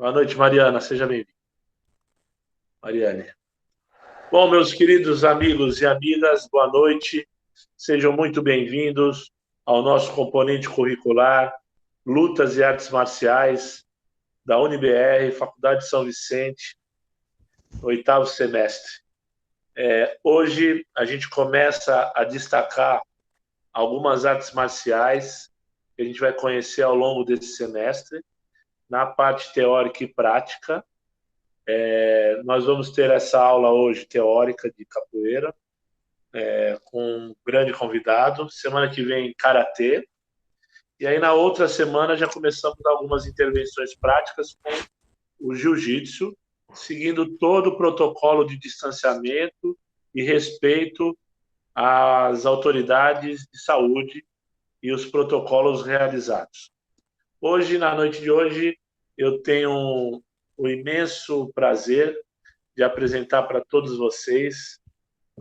Boa noite, Mariana. Seja bem-vinda, Mariane. Bom, meus queridos amigos e amigas, boa noite. Sejam muito bem-vindos ao nosso componente curricular Lutas e Artes Marciais da UniBR, Faculdade de São Vicente, oitavo semestre. Hoje a gente começa a destacar algumas artes marciais que a gente vai conhecer ao longo desse semestre, na parte teórica e prática. Nós vamos ter essa aula hoje teórica de capoeira, com um grande convidado. Semana que vem, karatê. E aí, na outra semana, já começamos algumas intervenções práticas com o jiu-jitsu, seguindo todo o protocolo de distanciamento e respeito às autoridades de saúde e os protocolos realizados. Hoje, na noite de hoje, eu tenho o imenso prazer de apresentar para todos vocês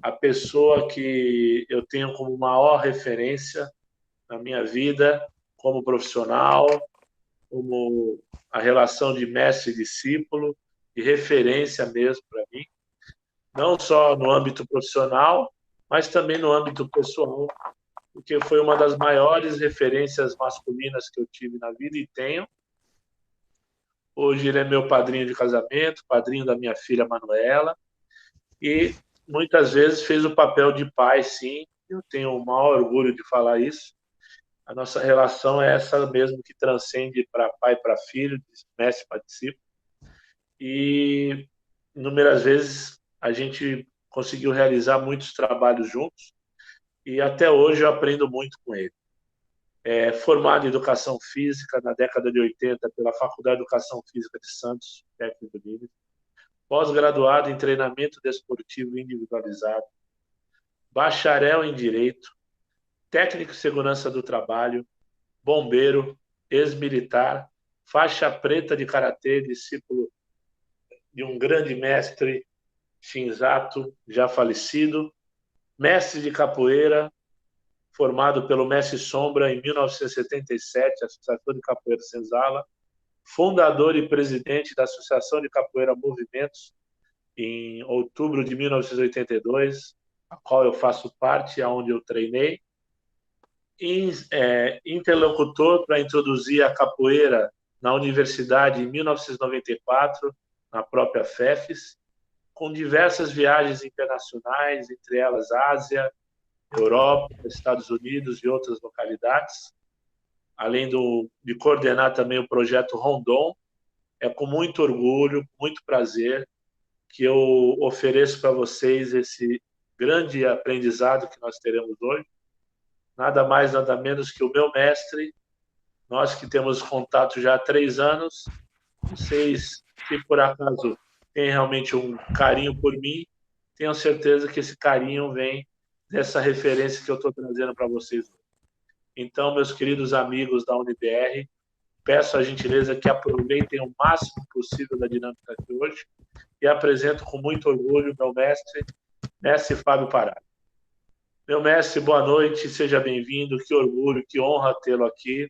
a pessoa que eu tenho como maior referência na minha vida, como profissional, como a relação de mestre e discípulo, de referência mesmo para mim, não só no âmbito profissional, mas também no âmbito pessoal, porque foi uma das maiores referências masculinas que eu tive na vida e tenho. Hoje ele é meu padrinho de casamento, padrinho da minha filha Manuela, e muitas vezes fez o papel de pai, sim. Eu tenho o maior orgulho de falar isso. A nossa relação é essa mesmo que transcende para pai para filho, de mestre para discípulo. E inúmeras vezes a gente conseguiu realizar muitos trabalhos juntos e até hoje eu aprendo muito com ele. Formado em Educação Física na década de 80 pela Faculdade de Educação Física de Santos, técnico livre, pós-graduado em Treinamento Desportivo Individualizado, bacharel em Direito, técnico de Segurança do Trabalho, bombeiro, ex-militar, faixa preta de karatê, discípulo de um grande mestre, Shinzato, já falecido, mestre de capoeira, formado pelo Mestre Sombra em 1977, Associação de Capoeira Senzala, fundador e presidente da Associação de Capoeira Movimentos em outubro de 1982, a qual eu faço parte, aonde eu treinei, interlocutor para introduzir a capoeira na universidade em 1994, na própria FEFES, com diversas viagens internacionais, entre elas Ásia, Europa, Estados Unidos e outras localidades, além de coordenar também o projeto Rondon. É com muito orgulho, muito prazer que eu ofereço para vocês esse grande aprendizado que nós teremos hoje. Nada mais, nada menos que o meu mestre, nós que temos contato já há 3 anos. Vocês, se por acaso têm realmente um carinho por mim, tenham certeza que esse carinho vem dessa referência que eu estou trazendo para vocês hoje. Então, meus queridos amigos da UniBR, peço a gentileza que aproveitem o máximo possível da dinâmica de hoje e apresento com muito orgulho meu mestre, mestre Fábio Pará. Meu mestre, boa noite, seja bem-vindo, que orgulho, que honra tê-lo aqui.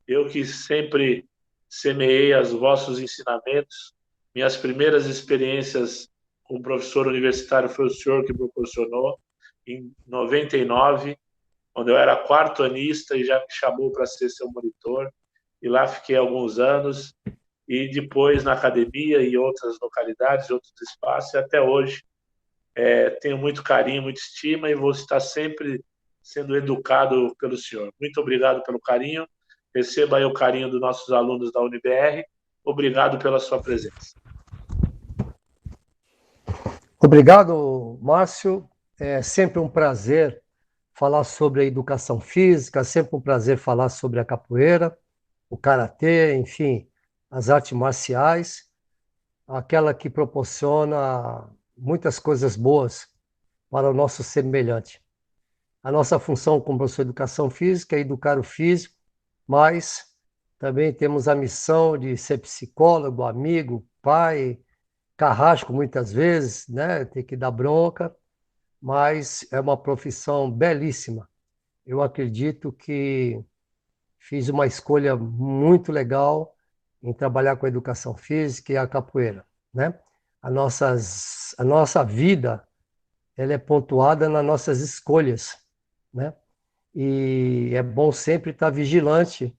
Eu que sempre semeei os vossos ensinamentos, minhas primeiras experiências como professor universitário foi o senhor que proporcionou, em 99, quando eu era quarto anista e já me chamou para ser seu monitor, e lá fiquei alguns anos, e depois na academia e outras localidades, outros espaços, e até hoje tenho muito carinho, muita estima e vou estar sempre sendo educado pelo senhor. Muito obrigado pelo carinho, receba aí o carinho dos nossos alunos da UniBR, obrigado pela sua presença. Obrigado, Márcio. É sempre um prazer falar sobre a educação física, sempre um prazer falar sobre a capoeira, o karatê, enfim, as artes marciais, aquela que proporciona muitas coisas boas para o nosso semelhante. A nossa função como professor de educação física é educar o físico, mas também temos a missão de ser psicólogo, amigo, pai, carrasco muitas vezes, né? Tem que dar bronca, mas é uma profissão belíssima. Eu acredito que fiz uma escolha muito legal em trabalhar com a educação física e a capoeira, né? A nossa vida, ela é pontuada nas nossas escolhas, né? E é bom sempre estar vigilante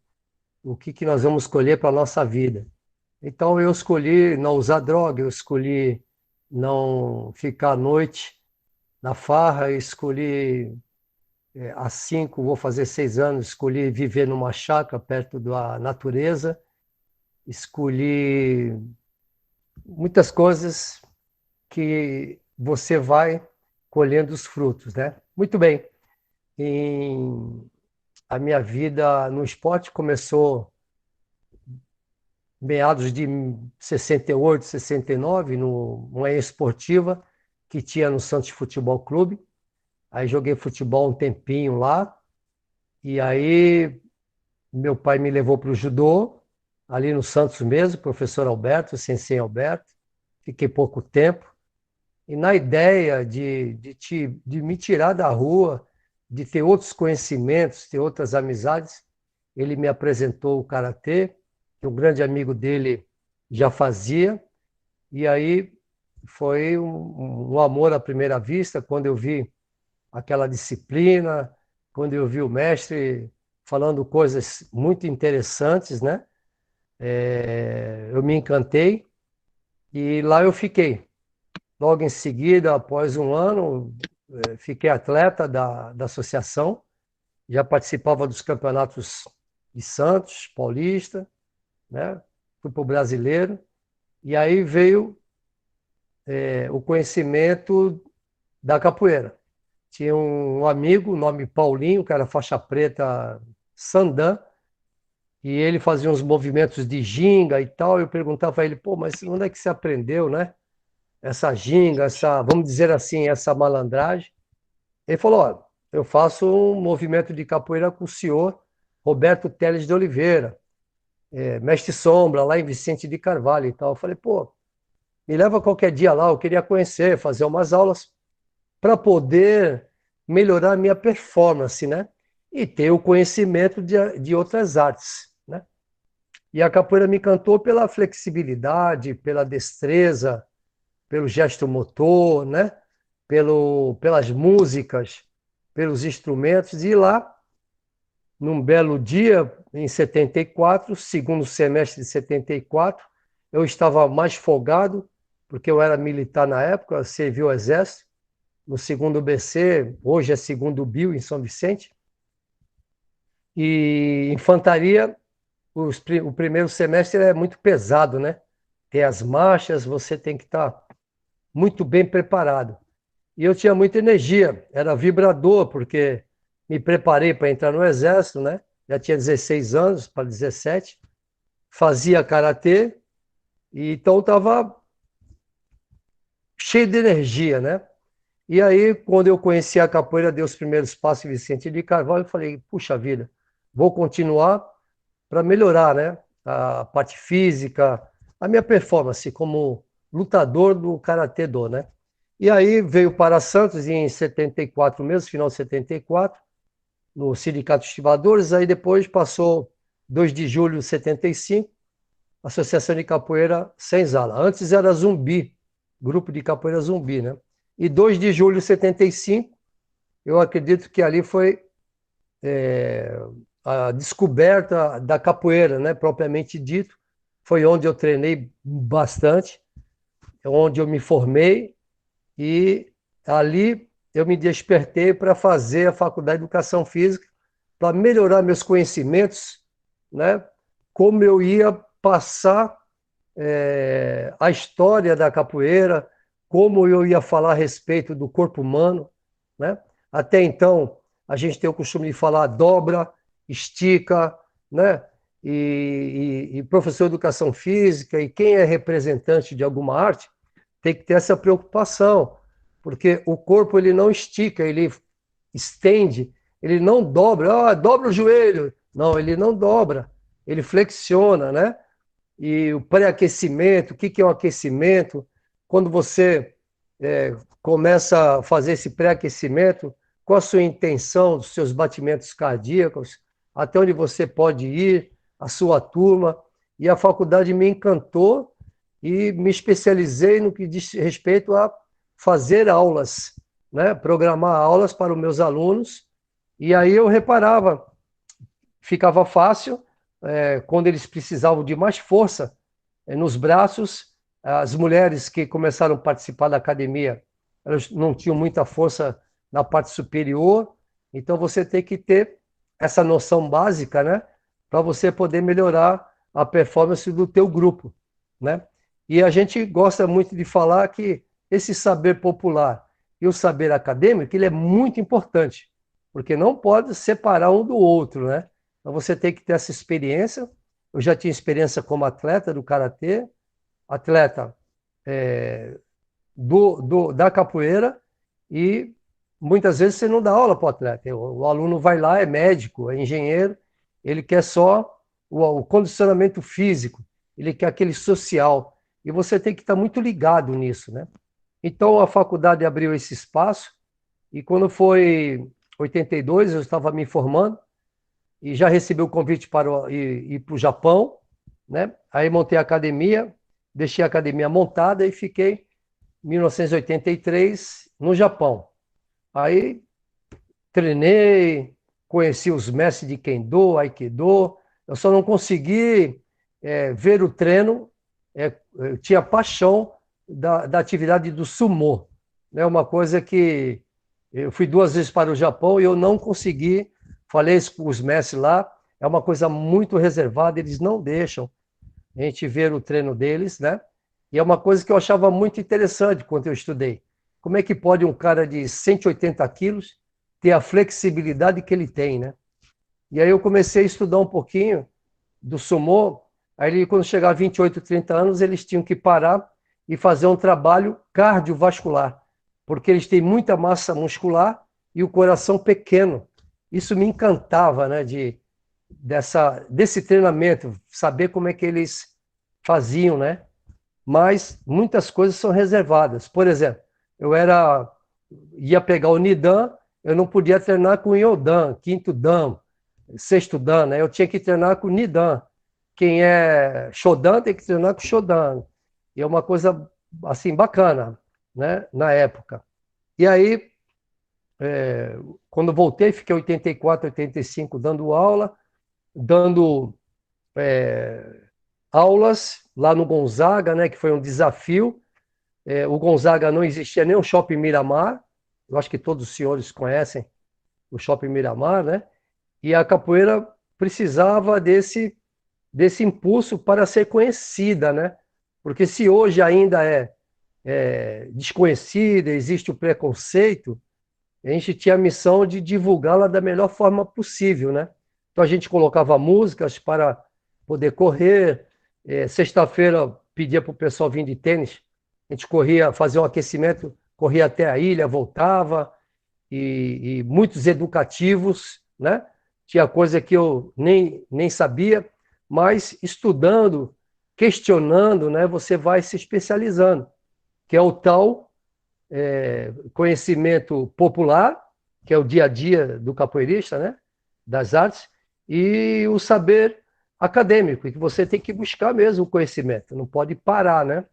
o que nós vamos escolher para a nossa vida. Então eu escolhi não usar droga, eu escolhi não ficar à noite na farra, eu escolhi há 5, vou fazer 6 anos, escolhi viver numa chácara perto da natureza, escolhi muitas coisas que você vai colhendo os frutos, né? Muito bem. A minha vida no esporte começou meados de 68, 69, numa esportiva que tinha no Santos Futebol Clube. Aí joguei futebol um tempinho lá, e aí meu pai me levou para o judô, ali no Santos mesmo, professor Alberto, sensei Alberto. Fiquei pouco tempo. E na ideia de me tirar da rua, de ter outros conhecimentos, ter outras amizades, ele me apresentou o karatê, que um grande amigo dele já fazia, e aí foi um amor à primeira vista, quando eu vi aquela disciplina, quando eu vi o mestre falando coisas muito interessantes, né? Eu me encantei e lá eu fiquei. Logo em seguida, após um ano, fiquei atleta da associação, já participava dos campeonatos de Santos, Paulista, né? Fui para o Brasileiro, e aí veio o conhecimento da capoeira. Tinha um amigo, nome Paulinho, que era faixa preta Sandan, e ele fazia uns movimentos de ginga e tal. Eu perguntava a ele, pô, mas onde é que você aprendeu, né? Essa ginga, vamos dizer assim, essa malandragem. Ele falou, ó, eu faço um movimento de capoeira com o senhor Roberto Teles de Oliveira, mestre Sombra, lá em Vicente de Carvalho e tal. Eu falei, pô, me leva qualquer dia lá, eu queria conhecer, fazer umas aulas para poder melhorar a minha performance, né? E ter o conhecimento de outras artes, né? E a capoeira me encantou pela flexibilidade, pela destreza, pelo gesto motor, né? Pelas músicas, pelos instrumentos. E lá, num belo dia, em 74, segundo semestre de 74, eu estava mais folgado, porque eu era militar na época, servi o exército, no segundo BC, hoje é segundo Bio, em São Vicente. E infantaria, o primeiro semestre é muito pesado, né? Tem as marchas, você tem que estar muito bem preparado. E eu tinha muita energia, era vibrador, porque me preparei para entrar no exército, né? Já tinha 16 anos, para 17, fazia karatê, e então estava cheio de energia, né? E aí, quando eu conheci a capoeira, dei os primeiros passos em Vicente de Carvalho, eu falei, puxa vida, vou continuar para melhorar, né? A parte física, a minha performance como lutador do Karatê-Do, né? E aí veio para Santos em 74 mesmo, final de 74, no Sindicato de Estivadores, aí depois passou 2 de julho de 75, Associação de Capoeira Senzala. Antes era Zumbi, grupo de capoeira Zumbi, né? E 2 de julho de 75, eu acredito que ali foi a descoberta da capoeira, né, propriamente dito. Foi onde eu treinei bastante, onde eu me formei, e ali eu me despertei para fazer a faculdade de Educação Física, para melhorar meus conhecimentos, né, como eu ia passar a história da capoeira, como eu ia falar a respeito do corpo humano, né? Até então, a gente tem o costume de falar dobra, estica, né? E professor de educação física e quem é representante de alguma arte tem que ter essa preocupação, porque o corpo ele não estica, ele estende, ele não dobra, dobra o joelho. Não, ele não dobra, ele flexiona, né? E o pré-aquecimento, o que é um aquecimento? Quando você começa a fazer esse pré-aquecimento, qual a sua intenção dos seus batimentos cardíacos, até onde você pode ir, a sua turma. e a faculdade me encantou e me especializei no que diz respeito a fazer aulas, né? Programar aulas para os meus alunos, e aí eu reparava, ficava fácil, quando eles precisavam de mais força nos braços, as mulheres que começaram a participar da academia, elas não tinham muita força na parte superior, então você tem que ter essa noção básica, né, para você poder melhorar a performance do teu grupo, né? E a gente gosta muito de falar que esse saber popular e o saber acadêmico, ele é muito importante, porque não pode separar um do outro, né? Então você tem que ter essa experiência. Eu já tinha experiência como atleta do karatê, atleta é, da capoeira, e muitas vezes você não dá aula para o atleta. O aluno vai lá, é médico, é engenheiro, ele quer só o condicionamento físico, ele quer aquele social, e você tem que estar muito ligado nisso, né? Então a faculdade abriu esse espaço, e quando foi 82, eu estava me formando, e já recebi o convite para ir para o Japão, né? Aí montei a academia, deixei a academia montada e fiquei em 1983 no Japão. Aí treinei, conheci os mestres de Kendo, Aikido. Eu só não consegui ver o treino. Eu tinha paixão da atividade do sumô. É uma coisa que eu fui 2 vezes para o Japão e eu não consegui. Falei isso com os mestres lá. É uma coisa muito reservada, eles não deixam a gente ver o treino deles, né? E é uma coisa que eu achava muito interessante quando eu estudei. Como é que pode um cara de 180 quilos ter a flexibilidade que ele tem, né? E aí eu comecei a estudar um pouquinho do sumô. Aí quando chegava a 28, 30 anos, eles tinham que parar e fazer um trabalho cardiovascular, porque eles têm muita massa muscular e o coração pequeno. Isso me encantava, né, desse treinamento, saber como é que eles faziam, né? Mas muitas coisas são reservadas. Por exemplo, ia pegar o Nidan, eu não podia treinar com o Yodan, quinto Dan, sexto Dan, né? Eu tinha que treinar com o Nidan. Quem é Shodan tem que treinar com o Shodan. E é uma coisa, assim, bacana, né? Na época. E aí, quando voltei, fiquei 84, 85 dando aula, dando aulas lá no Gonzaga, né? Que foi um desafio. O Gonzaga não existia nem o Shopping Miramar. Eu acho que todos os senhores conhecem o Shopping Miramar, né? E a capoeira precisava desse impulso para ser conhecida, né? Porque se hoje ainda é desconhecida, existe o preconceito, a gente tinha a missão de divulgá-la da melhor forma possível, né? Então a gente colocava músicas para poder correr. Sexta-feira pedia para o pessoal vir de tênis, a gente corria, fazia um aquecimento, corria até a ilha, voltava, e muitos educativos, né? Tinha coisa que eu nem sabia, mas estudando, questionando, né, você vai se especializando, que é o tal conhecimento popular, que é o dia a dia do capoeirista, né, das artes, e o saber acadêmico, que você tem que buscar mesmo o conhecimento, não pode parar, né?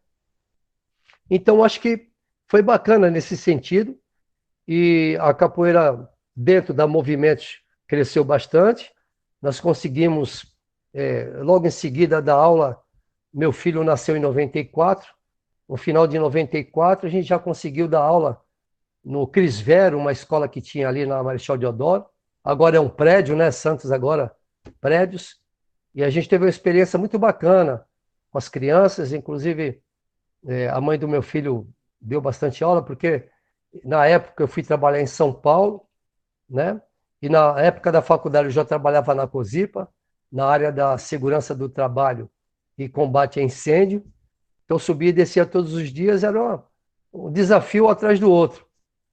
Então, acho que foi bacana nesse sentido, e a capoeira, dentro da Movimentos, cresceu bastante. Nós conseguimos, logo em seguida da aula, meu filho nasceu em 94. No final de 94, a gente já conseguiu dar aula no Cris Vero, uma escola que tinha ali na Marechal Deodoro. Agora é um prédio, né? Santos agora, prédios. E a gente teve uma experiência muito bacana com as crianças, inclusive a mãe do meu filho deu bastante aula, porque na época eu fui trabalhar em São Paulo, né? E na época da faculdade eu já trabalhava na COSIPA, na área da segurança do trabalho e combate a incêndio. Então eu subia e descia todos os dias, era um desafio atrás do outro.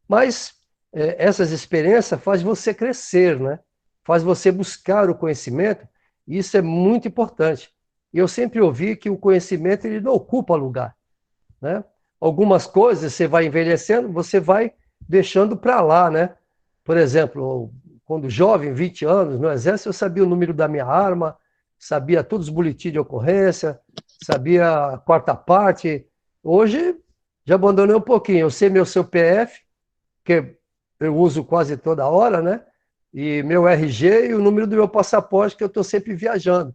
Mas essas experiências faz você crescer, né? Faz você buscar o conhecimento, e isso é muito importante. E eu sempre ouvi que o conhecimento ele não ocupa lugar, né? Algumas coisas você vai envelhecendo, você vai deixando para lá, né? Por exemplo, quando jovem, 20 anos, no exército, eu sabia o número da minha arma, sabia todos os boletins de ocorrência, sabia a quarta parte. Hoje, já abandonei um pouquinho. Eu sei meu CPF, que eu uso quase toda hora, né? E meu RG e o número do meu passaporte, que eu estou sempre viajando.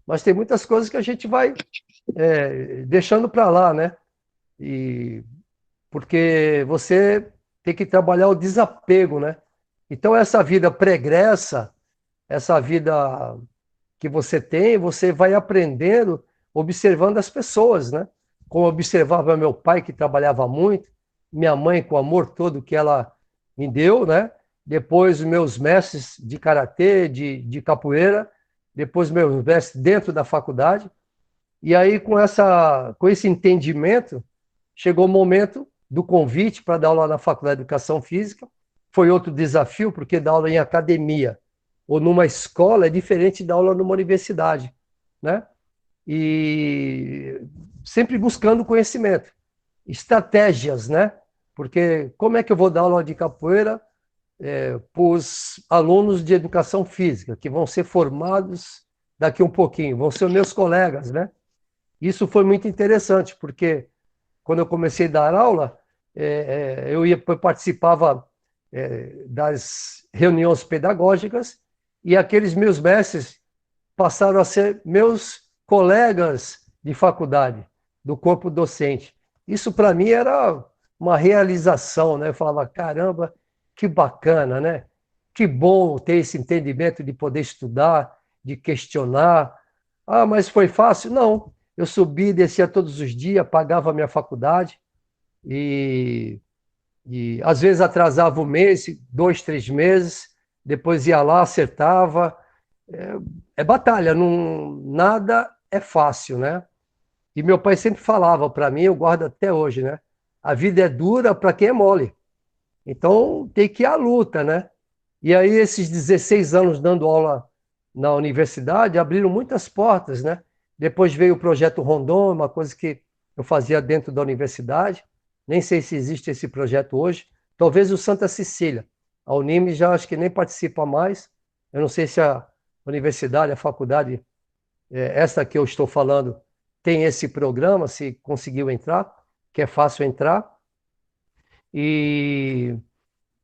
Mas tem muitas coisas que a gente vai deixando para lá, né? E porque você tem que trabalhar o desapego, né? Então, essa vida pregressa, essa vida que você tem, você vai aprendendo observando as pessoas, né? Como eu observava meu pai, que trabalhava muito, minha mãe, com o amor todo que ela me deu, né? Depois, meus mestres de karatê, de capoeira, depois, meus mestres dentro da faculdade. E aí, com esse entendimento, chegou o momento do convite para dar aula na Faculdade de Educação Física. Foi outro desafio, porque dar aula em academia ou numa escola é diferente da aula numa universidade, né? E sempre buscando conhecimento, estratégias, né? Porque como é que eu vou dar aula de capoeira para os alunos de educação física, que vão ser formados daqui um pouquinho, vão ser meus colegas, né? Isso foi muito interessante, porque quando eu comecei a dar aula, eu participava das reuniões pedagógicas e aqueles meus mestres passaram a ser meus colegas de faculdade, do corpo docente. Isso para mim era uma realização, né? Eu falava, caramba, que bacana, né? Que bom ter esse entendimento de poder estudar, de questionar. Ah, mas foi fácil? Não. Eu subia e descia todos os dias, pagava a minha faculdade e, e às vezes atrasava um mês, 2, 3 meses, depois ia lá, acertava. É batalha, não, nada é fácil, né? E meu pai sempre falava para mim, eu guardo até hoje, né? A vida é dura para quem é mole. Então tem que ir à luta, né? E aí esses 16 anos dando aula na universidade abriram muitas portas, né? Depois veio o projeto Rondon, uma coisa que eu fazia dentro da universidade. Nem sei se existe esse projeto hoje. Talvez o Santa Cecília. A Unime já acho que nem participa mais. Eu não sei se a universidade, a faculdade, essa que eu estou falando, tem esse programa, se conseguiu entrar, que é fácil entrar. E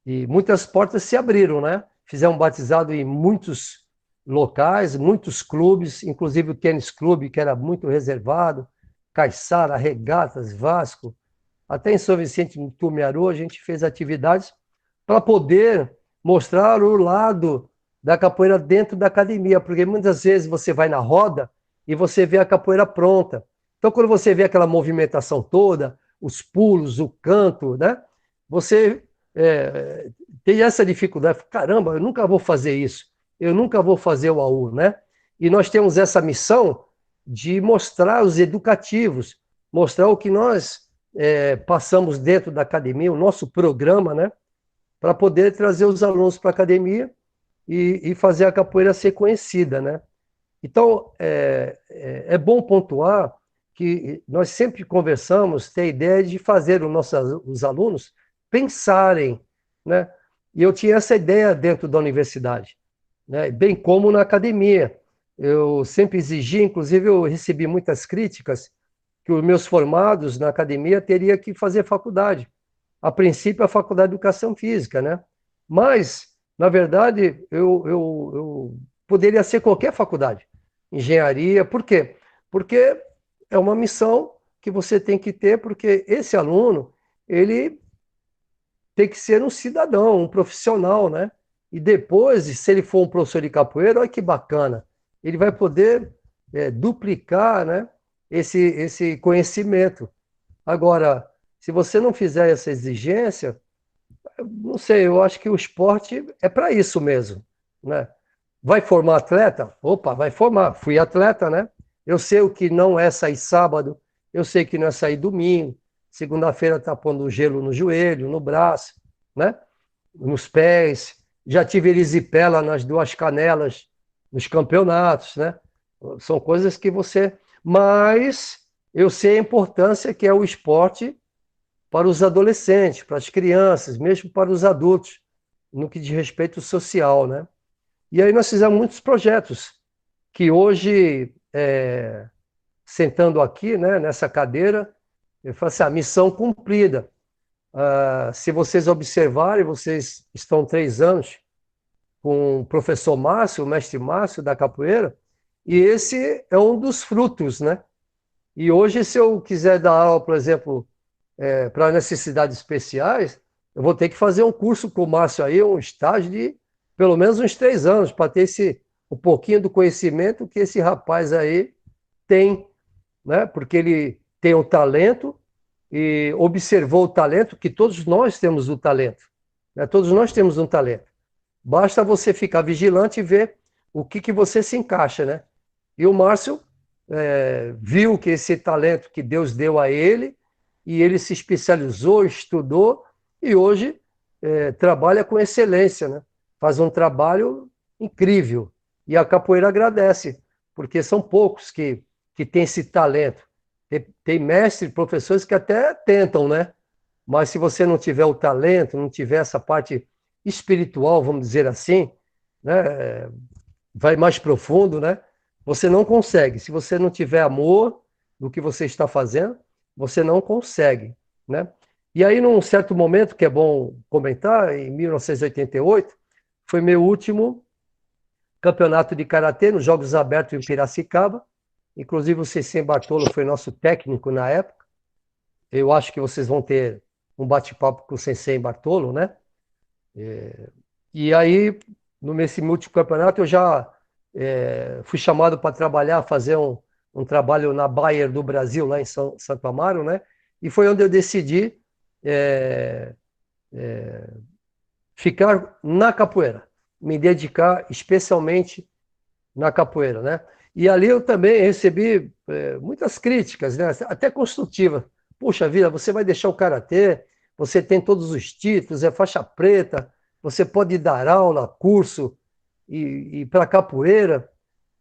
muitas portas se abriram, né? Fizemos batizado em muitos locais, muitos clubes, inclusive o tênis clube, que era muito reservado, Caiçara, Regatas, Vasco, até em São Vicente, no Tumiaru, a gente fez atividades para poder mostrar o lado da capoeira dentro da academia, porque muitas vezes você vai na roda e você vê a capoeira pronta. Então, quando você vê aquela movimentação toda, os pulos, o canto, né? Você é, tem essa dificuldade. Caramba, eu nunca vou fazer isso. Eu nunca vou fazer o AU, né? E nós temos essa missão de mostrar os educativos, mostrar o que nós passamos dentro da academia, o nosso programa, né? Para poder trazer os alunos para a academia e fazer a capoeira ser conhecida, né? Então, é bom pontuar que nós sempre conversamos, ter a ideia de fazer os alunos pensarem, né? E eu tinha essa ideia dentro da universidade, né? Bem como na academia. Eu sempre exigi, inclusive eu recebi muitas críticas, que os meus formados na academia teriam que fazer faculdade. A princípio, a faculdade de educação física, né? Mas, na verdade, eu poderia ser qualquer faculdade. Engenharia, por quê? Porque é uma missão que você tem que ter, porque esse aluno, ele tem que ser um cidadão, um profissional, né? E depois, se ele for um professor de capoeira, olha que bacana, ele vai poder duplicar, né, esse conhecimento. Agora, se você não fizer essa exigência, não sei, eu acho que o esporte é para isso mesmo, né? Vai formar atleta? Opa, vai formar. Fui atleta, né? Eu sei o que não é sair sábado, eu sei que não é sair domingo. Segunda-feira tá pondo gelo no joelho, no braço, né? Nos pés. Já tive erisipela nas duas canelas nos campeonatos, né? São coisas que você. Mas eu sei a importância que é o esporte para os adolescentes, para as crianças, mesmo para os adultos, no que diz respeito social, né? E aí nós fizemos muitos projetos que hoje, sentando aqui, né, nessa cadeira, eu falo assim, a missão cumprida. Se vocês observarem, vocês estão 3 anos com o professor Márcio, o mestre Márcio da capoeira, e esse é um dos frutos, né? E hoje, se eu quiser dar aula, por exemplo, para necessidades especiais, eu vou ter que fazer um curso com o Márcio aí, um estágio de pelo menos uns 3 anos, para ter um pouquinho do conhecimento que esse rapaz aí tem, né? Porque ele tem o talento e observou o talento, que todos nós temos o talento, né? Todos nós temos um talento. Basta você ficar vigilante e ver o que você se encaixa, né? E o Márcio viu que esse talento que Deus deu a ele, e ele se especializou, estudou, e hoje trabalha com excelência, né? Faz um trabalho incrível. E a capoeira agradece, porque são poucos que têm esse talento. Tem mestres, professores que até tentam, né? Mas se você não tiver o talento, não tiver essa parte espiritual, vamos dizer assim, né? Vai mais profundo, né? Você não consegue. Se você não tiver amor no que você está fazendo, você não consegue, né? E aí, num certo momento, que é bom comentar, em 1988, foi meu último campeonato de karatê nos Jogos Abertos em Piracicaba. Inclusive, o Cecim Bartolo foi nosso técnico na época. Eu acho que vocês vão ter um bate-papo com o Sensei Bartolo, né? E aí, nesse último campeonato, eu já fui chamado para trabalhar, fazer um trabalho na Bayer do Brasil, lá em Santo Amaro, né? E foi onde eu decidi ficar na capoeira, me dedicar especialmente na capoeira, né? E ali eu também recebi muitas críticas, né? Até construtivas. Puxa vida, você vai deixar o karatê, você tem todos os títulos, é faixa preta, você pode dar aula, curso e para capoeira.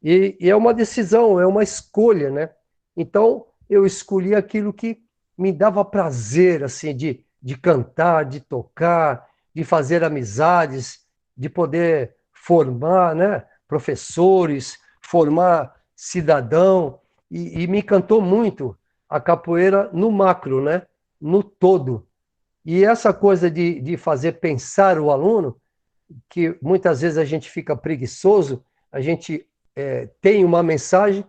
E é uma decisão, é uma escolha, né? Então eu escolhi aquilo que me dava prazer, assim, de cantar, de tocar, de fazer amizades, de poder formar, né, professores, formar cidadão, e me encantou muito a capoeira no macro, né, no todo. E essa coisa de fazer pensar o aluno, que muitas vezes a gente fica preguiçoso, a gente tem uma mensagem,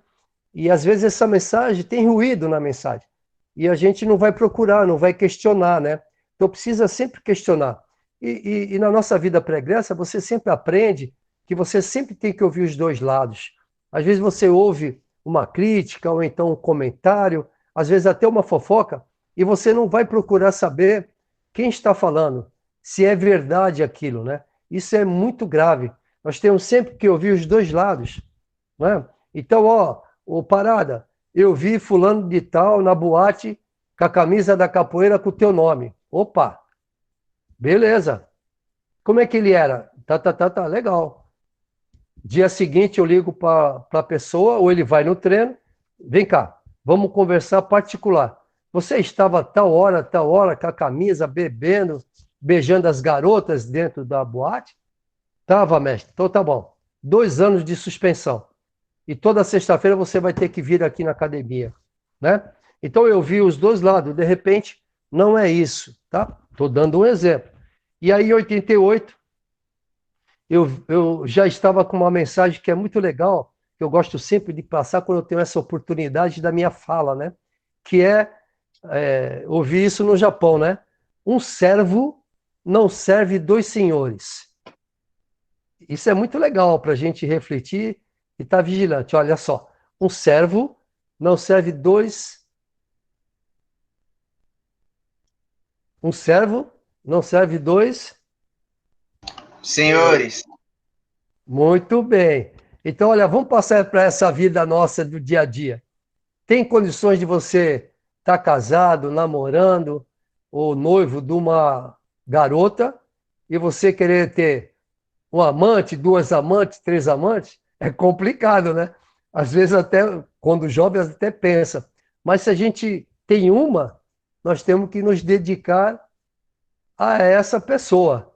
e às vezes essa mensagem tem ruído na mensagem. E a gente não vai procurar, não vai questionar, né? Então precisa sempre questionar. E na nossa vida pregressa, você sempre aprende que você sempre tem que ouvir os dois lados. Às vezes você ouve uma crítica, ou então um comentário, às vezes até uma fofoca, e você não vai procurar saber quem está falando, se é verdade aquilo, né? Isso é muito grave. Nós temos sempre que ouvir os dois lados, né? Então, ô parada, eu vi fulano de tal na boate com a camisa da capoeira com o teu nome. Opa, beleza. Como é que ele era? Tá, legal. Dia seguinte eu ligo para a pessoa, ou ele vai no treino, vem cá, vamos conversar particular. Você estava tal hora, com a camisa, bebendo, beijando as garotas dentro da boate? Tava, mestre. Então tá bom. 2 anos de suspensão. E toda sexta-feira você vai ter que vir aqui na academia, né? Então eu vi os dois lados. De repente, não é isso, tá? Estou dando um exemplo. E aí, em 88, eu já estava com uma mensagem que é muito legal, que eu gosto sempre de passar quando eu tenho essa oportunidade da minha fala, né? Que ouvir isso no Japão, né? Um servo não serve dois senhores. Isso é muito legal para a gente refletir e estar vigilante. Olha só, um servo não serve dois. Um servo não serve dois. Senhores. Muito bem. Então, olha, vamos passar para essa vida nossa do dia a dia. Tem condições de você estar casado, namorando ou noivo de uma garota e você querer ter um amante, 2 amantes, 3 amantes? É complicado, né? Às vezes até, quando jovem, até pensa. Mas se a gente tem uma, nós temos que nos dedicar a essa pessoa,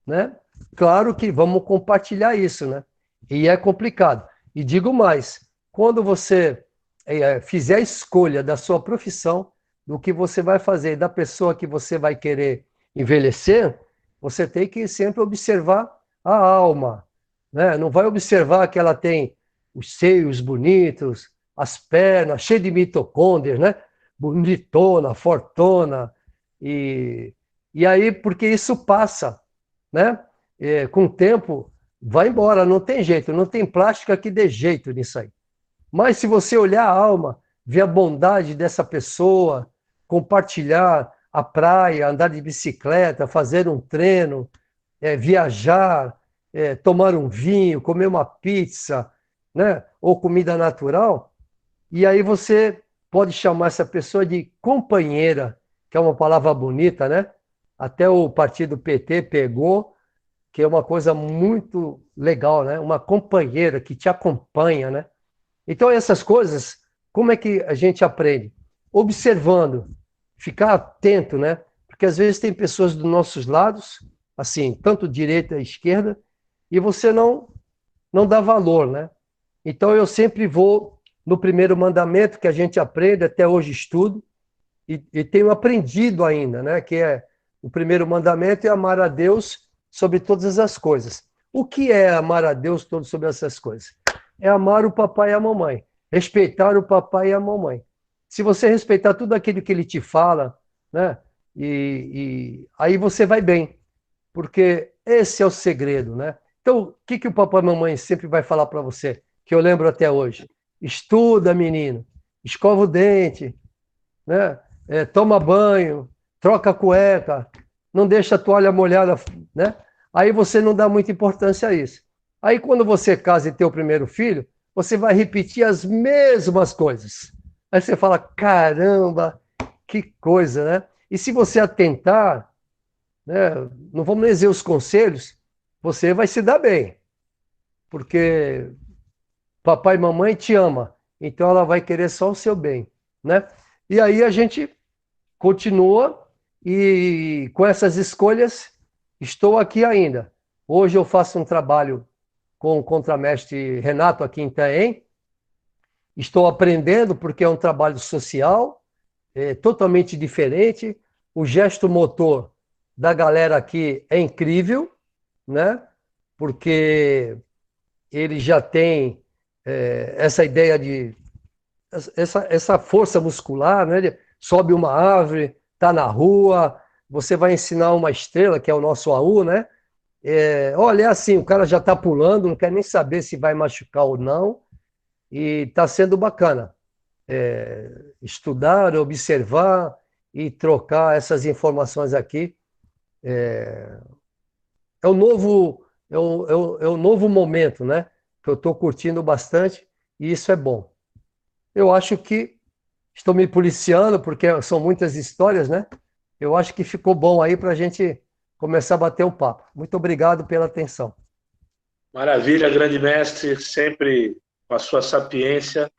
né? Claro que vamos compartilhar isso, né? E é complicado. E digo mais, quando você fizer a escolha da sua profissão, do que você vai fazer, da pessoa que você vai querer envelhecer, você tem que sempre observar a alma, né? Não vai observar que ela tem os seios bonitos, as pernas cheias de mitocôndrias, né? Bonitona, fortona, e, e aí, porque isso passa, né? Com o tempo, vai embora, não tem jeito, não tem plástica que dê jeito nisso aí. Mas se você olhar a alma, ver a bondade dessa pessoa, compartilhar a praia, andar de bicicleta, fazer um treino, viajar, tomar um vinho, comer uma pizza, né? Ou comida natural, e aí você pode chamar essa pessoa de companheira, que é uma palavra bonita, né? Até o partido PT pegou, que é uma coisa muito legal, né? Uma companheira que te acompanha, né? Então, essas coisas, como é que a gente aprende? Observando, ficar atento, né? Porque às vezes tem pessoas dos nossos lados, assim, tanto direita e esquerda, e você não dá valor, né? Então, eu sempre vou no primeiro mandamento que a gente aprende, até hoje estudo, e tenho aprendido ainda, né? Que é o primeiro mandamento é amar a Deus sobre todas as coisas. O que é amar a Deus sobre essas coisas? É amar o papai e a mamãe, respeitar o papai e a mamãe. Se você respeitar tudo aquilo que ele te fala, né? E aí você vai bem, porque esse é o segredo, né? Então, o que que o papai e a mamãe sempre vai falar para você, que eu lembro até hoje? Estuda, menino, escova o dente, né? Toma banho, troca a cueca, não deixa a toalha molhada, né? Aí você não dá muita importância a isso. Aí quando você casa e tem o primeiro filho, você vai repetir as mesmas coisas. Aí você fala, caramba, que coisa, né? E se você atentar, né, não vamos dizer os conselhos, você vai se dar bem, porque papai e mamãe te ama, então ela vai querer só o seu bem, né? E aí a gente continua e com essas escolhas estou aqui ainda. Hoje eu faço um trabalho com o contramestre Renato aqui em Itaém. Estou aprendendo porque é um trabalho social, totalmente diferente. O gesto motor da galera aqui é incrível, né? Porque ele já tem essa ideia de essa força muscular, né? Ele sobe uma árvore, está na rua, você vai ensinar uma estrela, que é o nosso AU, né? Olha, é assim, o cara já está pulando, não quer nem saber se vai machucar ou não, e está sendo bacana. Estudar, observar e trocar essas informações aqui. É o novo, é o novo momento, né? Que eu estou curtindo bastante, e isso é bom. Eu acho que estou me policiando, porque são muitas histórias, né? Eu acho que ficou bom aí para a gente começar a bater um papo. Muito obrigado pela atenção. Maravilha, grande mestre, sempre com a sua sapiência.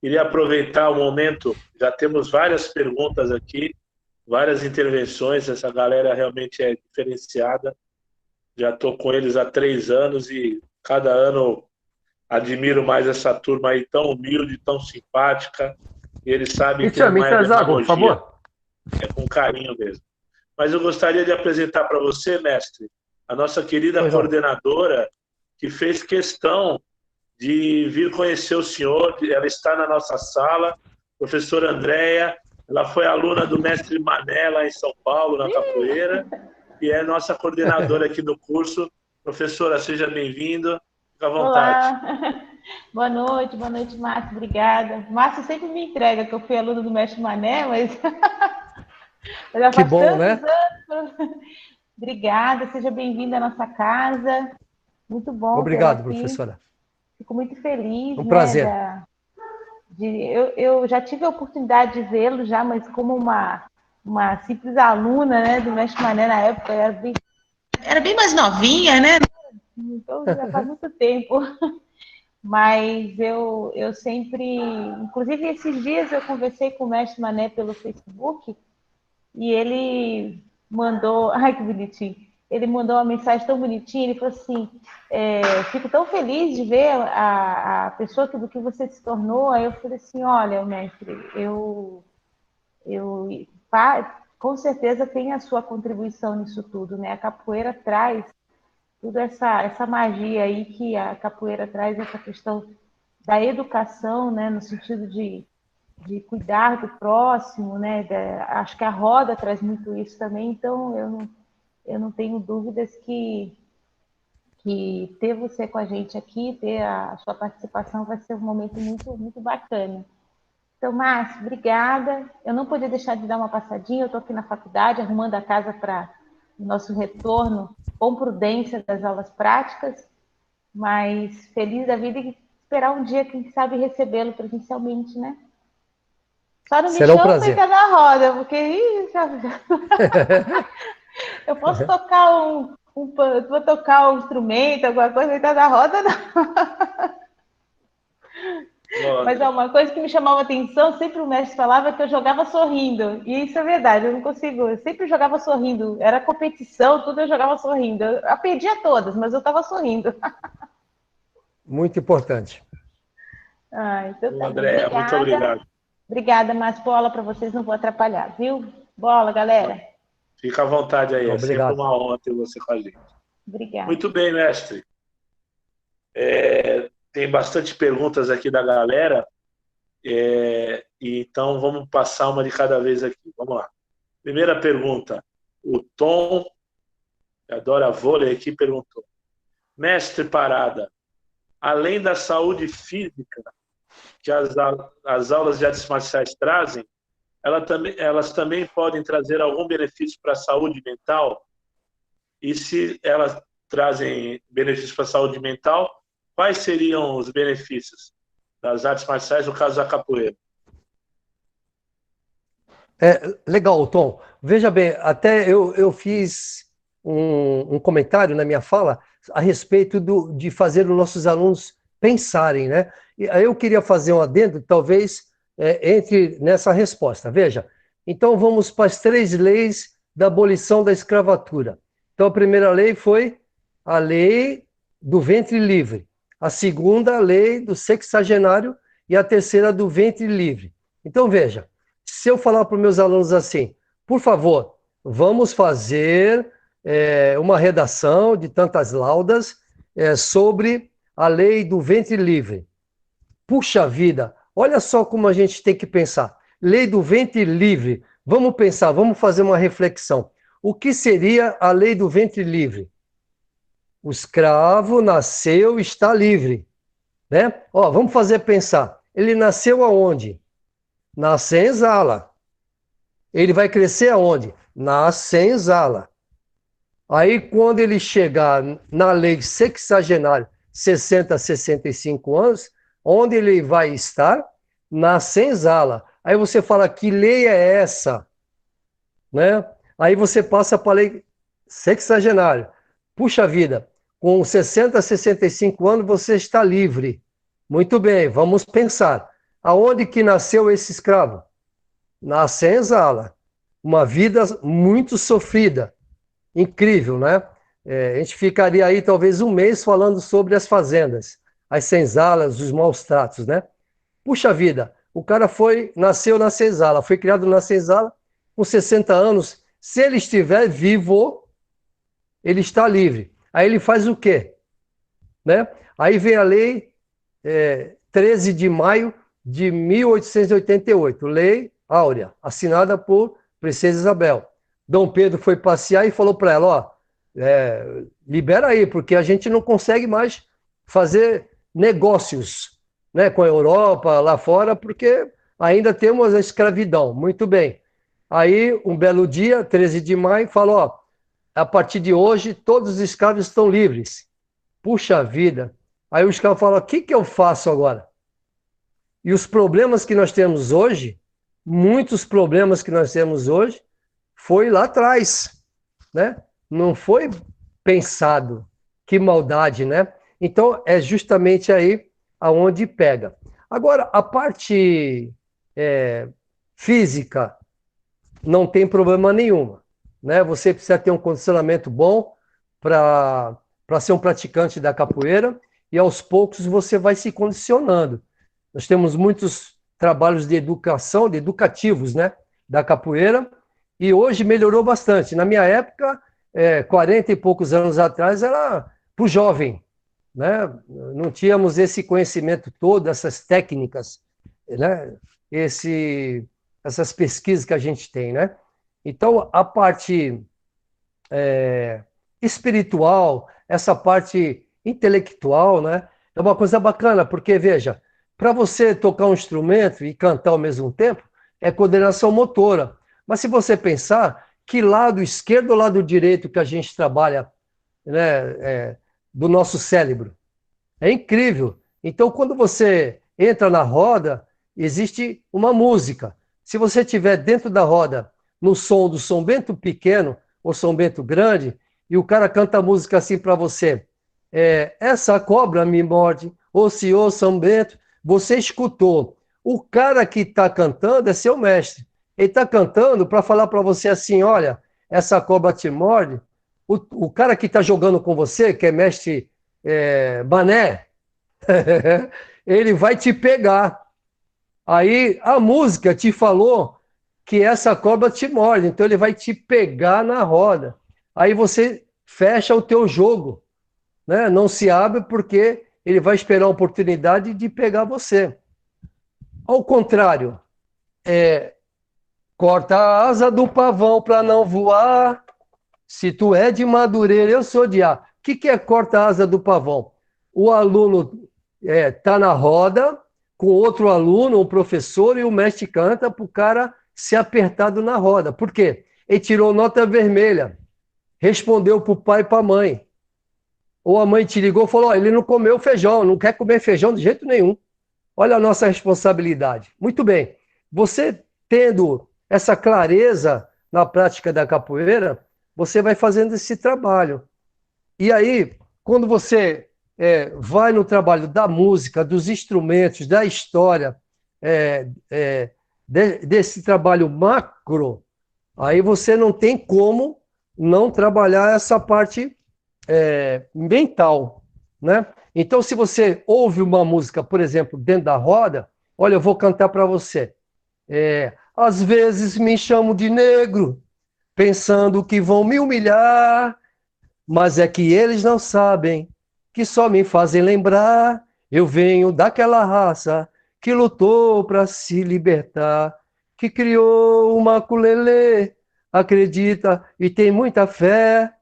Queria aproveitar o momento, já temos várias perguntas aqui, várias intervenções, essa galera realmente é diferenciada. Já estou com eles há 3 anos e cada ano admiro mais essa turma aí tão humilde, tão simpática. E eles sabem que Cristian, não me é traz água, por demagogia, favor. é com carinho mesmo. Mas eu gostaria de apresentar para você, mestre, a nossa querida Pois não. coordenadora, que fez questão de vir conhecer o senhor. Ela está na nossa sala, professora Andréia. Ela foi aluna do mestre Mané, lá em São Paulo, na capoeira, e é nossa coordenadora aqui do curso. Professora, seja bem-vinda. Fique à vontade. Olá, boa noite, Márcio, obrigada. Márcio sempre me entrega, que eu fui aluno do Mestre Mané, mas já Que faz bom, tantos né? anos. Obrigada, seja bem-vinda à nossa casa. Muito bom tê-la Obrigado, aqui. professora. Fico muito feliz, Um né? prazer. Eu já tive a oportunidade de vê-lo já, mas como uma simples aluna, né, do Mestre Mané na época, era bem mais novinha, né? Então já faz muito tempo. Mas eu sempre, inclusive esses dias eu conversei com o Mestre Mané pelo Facebook e ele mandou, ai que bonitinho, ele mandou uma mensagem tão bonitinha, ele falou assim, fico tão feliz de ver a pessoa do que você se tornou. Aí eu falei assim, olha, mestre, com certeza tem a sua contribuição nisso tudo, né? A capoeira traz toda essa magia aí que a capoeira traz, essa questão da educação, né? No sentido de cuidar do próximo, né? Acho que a roda traz muito isso também, então eu não tenho dúvidas que ter você com a gente aqui, ter a sua participação vai ser um momento muito, muito bacana. Então, Márcio, obrigada. Eu não podia deixar de dar uma passadinha, eu estou aqui na faculdade, arrumando a casa para o nosso retorno com prudência das aulas práticas, mas feliz da vida e esperar um dia, quem sabe, recebê-lo presencialmente, né? Só não me Será um chama para prazer. entrar na roda, porque eu posso tocar vou tocar um instrumento, alguma coisa, entrar na roda, não. Mas uma coisa que me chamava atenção, sempre o mestre falava que eu jogava sorrindo. E isso é verdade, eu não consigo. Eu sempre jogava sorrindo. Era competição, tudo eu jogava sorrindo. Eu perdia todas, mas eu estava sorrindo. Muito importante. Então tá bom. André, muito obrigado. Obrigada, mas bola para vocês, não vou atrapalhar, viu? Bola, galera. Fica à vontade aí, é sempre Obrigado. uma honra ter você com a gente. Obrigada. Muito bem, mestre. Tem bastante perguntas aqui da galera, então vamos passar uma de cada vez aqui. Vamos lá. Primeira pergunta, o Tom, que adora vôlei, aqui perguntou. Mestre Parada, além da saúde física que as aulas de artes marciais trazem, elas também podem trazer algum benefício para a saúde mental? E se elas trazem benefícios para a saúde mental, quais seriam os benefícios das artes marciais, no caso da capoeira? Legal, Tom. Veja bem, até eu fiz um comentário na minha fala a respeito de fazer os nossos alunos pensarem, né? E aí eu queria fazer um adendo, talvez, entre nessa resposta. Veja, então vamos para as 3 leis da abolição da escravatura. Então a primeira lei foi a lei do ventre livre, a segunda a lei do sexagenário e a terceira do ventre livre. Então veja, se eu falar para os meus alunos assim, por favor, vamos fazer uma redação de tantas laudas sobre a lei do ventre livre. Puxa vida, olha só como a gente tem que pensar. Lei do ventre livre. Vamos pensar, vamos fazer uma reflexão. O que seria a lei do ventre livre? O escravo nasceu e está livre, né? Ó, vamos fazer pensar. Ele nasceu aonde? Na senzala. Ele vai crescer aonde? Na senzala. Aí, quando ele chegar na lei sexagenária, 60 a 65 anos, onde ele vai estar? Na senzala. Aí você fala, que lei é essa? Né? Aí você passa para a lei sexagenária. Puxa vida, com 60 a 65 anos você está livre. Muito bem, vamos pensar. Aonde que nasceu esse escravo? Na senzala. Uma vida muito sofrida. Incrível, né? A gente ficaria aí talvez um mês falando sobre as fazendas, as senzalas, os maus tratos, né? Puxa vida, o cara nasceu na senzala, foi criado na senzala, com 60 anos, se ele estiver vivo, ele está livre. Aí ele faz o quê? Né? Aí vem a lei 13 de maio de 1888, Lei Áurea, assinada por Princesa Isabel. Dom Pedro foi passear e falou para ela, ó, libera aí, porque a gente não consegue mais fazer negócios, né, com a Europa, lá fora, porque ainda temos a escravidão. Muito bem. Aí, um belo dia, 13 de maio, falou, ó, a partir de hoje, todos os escravos estão livres. Puxa vida. Aí o escravo fala, o que eu faço agora? E os problemas que nós temos hoje, muitos problemas que nós temos hoje, foi lá atrás, né? Não foi pensado. Que maldade, né? Então, é justamente aí aonde pega. Agora, a parte física não tem problema nenhuma, né? Você precisa ter um condicionamento bom, para ser um praticante da capoeira, e aos poucos você vai se condicionando. Nós temos muitos trabalhos de educação, de educativos, né, da capoeira, e hoje melhorou bastante. Na minha época, 40 e poucos anos atrás, era para o jovem, né? Não tínhamos esse conhecimento todo, essas técnicas, né? Essas pesquisas que a gente tem, né? Então, a parte espiritual, essa parte intelectual, né? É uma coisa bacana, porque, veja, para você tocar um instrumento e cantar ao mesmo tempo, é coordenação motora. Mas se você pensar, que lado esquerdo ou lado direito que a gente trabalha, né, do nosso cérebro? É incrível. Então, quando você entra na roda, existe uma música. Se você estiver dentro da roda, no som do São Bento pequeno ou São Bento grande, e o cara canta a música assim para você, essa cobra me morde, ô senhor São Bento, você escutou. O cara que está cantando é seu mestre. Ele está cantando para falar para você assim, olha, essa cobra te morde. O cara que está jogando com você, que é mestre Mané, ele vai te pegar. Aí a música te falou que essa cobra te morde, então ele vai te pegar na roda. Aí você fecha o teu jogo, né? Não se abre porque ele vai esperar a oportunidade de pegar você. Ao contrário, corta a asa do pavão para não voar. Se tu é de Madureira, eu sou de A. O que é corta a asa do pavão? O aluno está na roda com outro aluno, um professor, e o mestre canta para o cara ser apertado na roda. Por quê? Ele tirou nota vermelha, respondeu para o pai e para a mãe. Ou a mãe te ligou e falou, ele não comeu feijão, não quer comer feijão de jeito nenhum. Olha a nossa responsabilidade. Muito bem. Você tendo essa clareza na prática da capoeira, você vai fazendo esse trabalho. E aí, quando você vai no trabalho da música, dos instrumentos, da história, desse trabalho macro, aí você não tem como não trabalhar essa parte mental, né? Então, se você ouve uma música, por exemplo, dentro da roda, olha, eu vou cantar para você. Às vezes me chamo de negro, pensando que vão me humilhar, mas é que eles não sabem, que só me fazem lembrar. Eu venho daquela raça que lutou para se libertar, que criou o maculelê, acredita e tem muita fé.